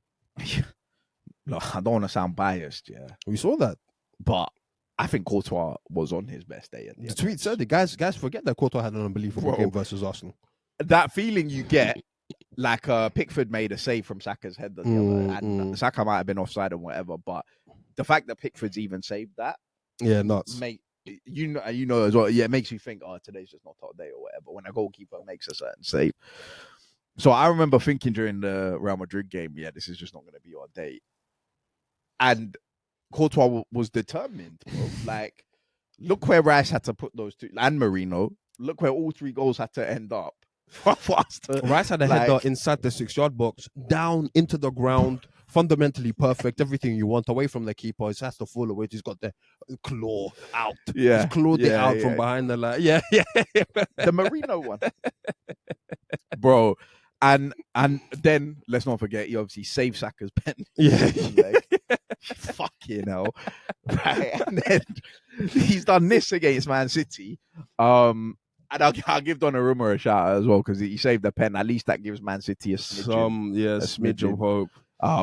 look, I don't want to sound biased, yeah. We saw that, but I think Courtois was on his best day. The tweet said it. Guys forget that Courtois had an unbelievable game versus Arsenal. That feeling you get, like Pickford made a save from Saka's head, and Saka might have been offside and whatever, but the fact that Pickford's even saved that, nuts. Mate, you know as well. Yeah, it makes you think, oh, today's just not our day or whatever. When a goalkeeper makes a certain save, so I remember thinking during the Real Madrid game, yeah, this is just not going to be our day. And Courtois was determined, bro. Like, look where Rice had to put those 2, and Marino. Look where all 3 goals had to end up. Rice had a header inside the 6-yard box, down into the ground, fundamentally perfect. Everything you want, away from the keeper. He has to fall away. He's got the claw out. Yeah, he's clawed it out from behind the line. Yeah. The Marino one, bro. And then let's not forget, he obviously saved Saka's pen. Yeah. Fucking hell. Right. And then he's done this against Man City. And I'll give Donnarumma a shout out as well, because he saved the pen. At least that gives Man City a smidge of hope.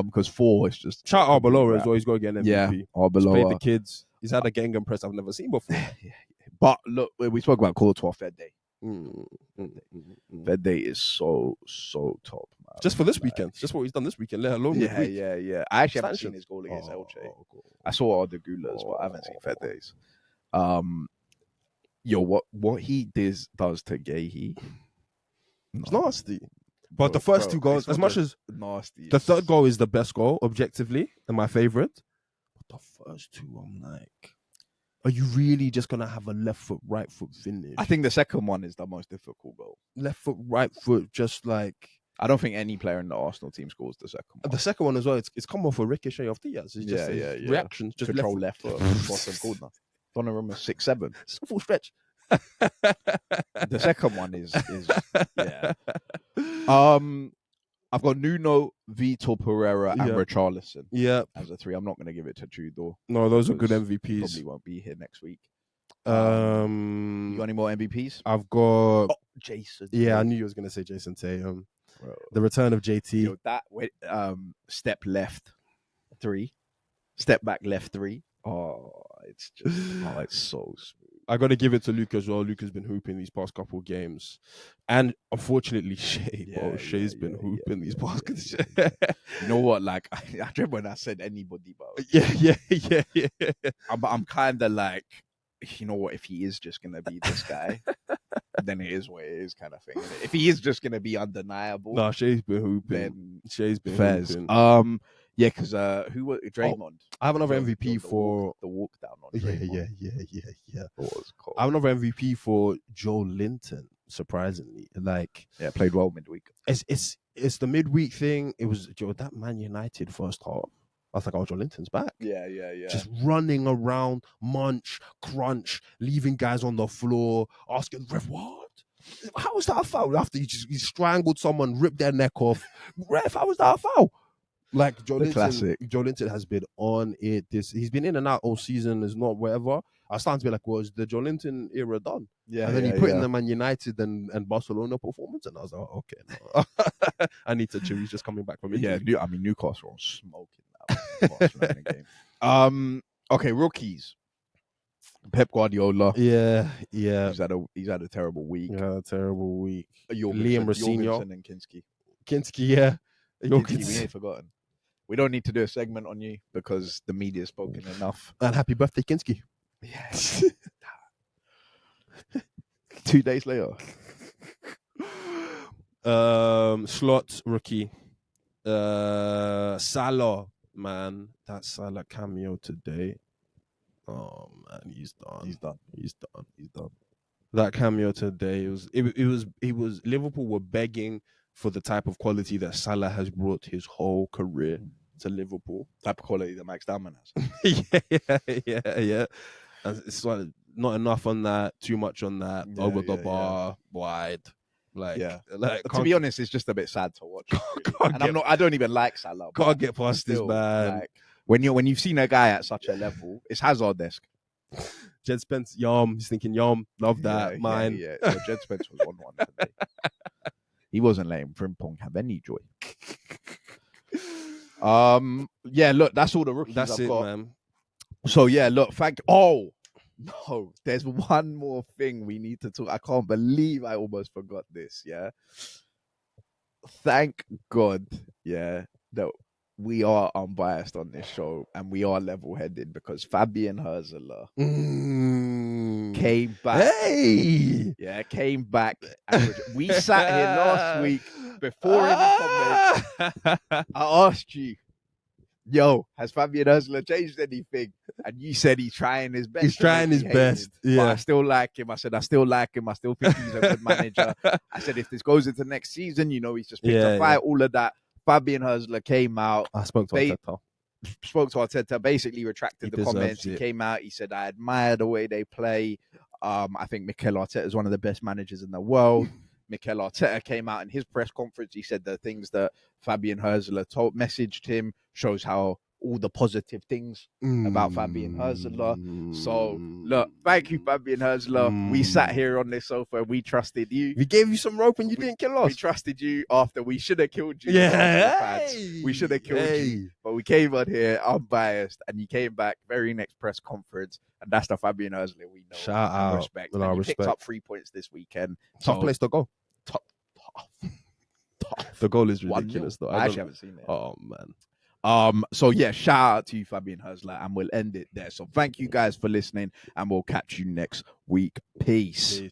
Because 4 is just... Shout out Arbeloa as well. He's got to get an MVP. Yeah, Arbeloa. He's played the kids. He's had a Gengham press I've never seen before. But look, we spoke about Courtois Fed Day. Fed Day is so top, man. Just for this weekend. Just what he's done this weekend, let alone midweek. Yeah. I actually haven't seen his goal against Elche. Cool. I saw all the Gulas, but I haven't seen Fed Days. What he does to Gahey, it's nasty. But the first 2 goals, as much as nasty, the third goal is the best goal objectively and my favorite. But the first 2, I'm like, are you really just gonna have a left foot, right foot finish? I think the second one is the most difficult goal. Left foot, right foot, just like I don't think any player in the Arsenal team scores the second one. The second one as well. It's come off a ricochet of Diaz. It's just reactions, just control left foot. Bottom corner. Donnarumma 6'7". It's a full stretch. The second one is yeah. I've got Nuno, Vitor Pereira, and Richarlison. Yeah, as a 3. I'm not going to give it to Tudor. No, those are good MVPs. Probably won't be here next week. You got any more MVPs? I've got Jason. Yeah, I knew you was going to say Jason Tatum. The return of JT. That step left. 3, step back left 3. Oh, it's so smooth. I got to give it to Luke as well. Luke has been hooping these past couple of games. And unfortunately, Shea's been hooping these past games. You know what? Like, I remember when I said anybody, but Yeah. I'm kind of like, you know what? If he is just going to be this guy, then it is what it is, kind of thing. If he is just going to be undeniable. Nah, Shea's been hooping. Then Shea's been Fez. hooping. Yeah, because who was Draymond? I have another The- MVP for the walk down on Draymond. Yeah. It was cold. I have another MVP for Joe Linton. Surprisingly, like played well midweek. It's the midweek thing. It was that Man United first half. I was like, oh, Joe Linton's back. Yeah. Just running around, munch, crunch, leaving guys on the floor, asking ref, what? How was that a foul? After he strangled someone, ripped their neck off. Ref, how was that a foul? Like Joe Linton has been on it. He's been in and out all season. Is not whatever. I was starting to be like, was the Joe Linton era done? Yeah. And then he put in the Man United and Barcelona performance, and I was like, oh, okay, no. I need to chill. He's just coming back from injury. Yeah, Newcastle are smoking that game. Okay, rookies. Pep Guardiola. Yeah. He's had a terrible week. Yeah, a terrible week. Liam Rossinho and Kinski. Yeah. We ain't forgotten. We don't need to do a segment on you because the media's spoken enough. And happy birthday, Kinski. Yes. 2 days later. Slot rookie. Salah, man. That Salah cameo today. Oh man, he's done. That cameo today it was Liverpool were begging for the type of quality that Salah has brought his whole career to Liverpool. Type of quality that Max Dowman has. yeah. And it's like not enough on that, too much on that, over the bar, wide. To be honest, it's just a bit sad to watch. I don't even like Salah. Can't get past this man. Like, when you've seen a guy at such a level, it's Hazard-esque. Jed Spence, yum. He's thinking, yum, love that, mine. Yeah. Jed Spence was on one today. He wasn't letting Frimpong have any joy. Look, that's all the rookies I've got. Man. So look, oh no, there's one more thing we need to talk. I can't believe I almost forgot this. Yeah. Thank God, that we are unbiased on this show and we are level-headed because Fabian Hürzeler came back. Hey! Yeah, came back. And we sat here last week before any comments. I asked you, yo, has Fabian Hürzeler changed anything? And you said he's trying his best. He's trying his best. Yeah. But I still like him. I said, I still like him. I still think he's a good manager. I said, if this goes into next season, he's just picked a fight, all of that. Fabian Hürzeler came out. I spoke to Arteta, basically retracted the comments. He came out. He said, I admire the way they play. I think Mikel Arteta is one of the best managers in the world. Mikel Arteta came out in his press conference. He said the things that Fabian Hürzeler messaged him shows how all the positive things about Fabian Hürzeler. So, look, thank you, Fabian Hürzeler. We sat here on this sofa. We trusted you. We gave you some rope and you didn't kill us. We trusted you after we should have killed you. Yeah. We should have killed you. But we came on here unbiased and you came back very next press conference. And that's the Fabian Hürzeler we know. Shout out. Respect. And you picked up 3 points this weekend. Tough place to go. Tough. The goal is ridiculous, though. I actually haven't seen it. Oh, man. Shout out to you, Fabian Hürzeler, and we'll end it there. So thank you guys for listening, and we'll catch you next week. Peace.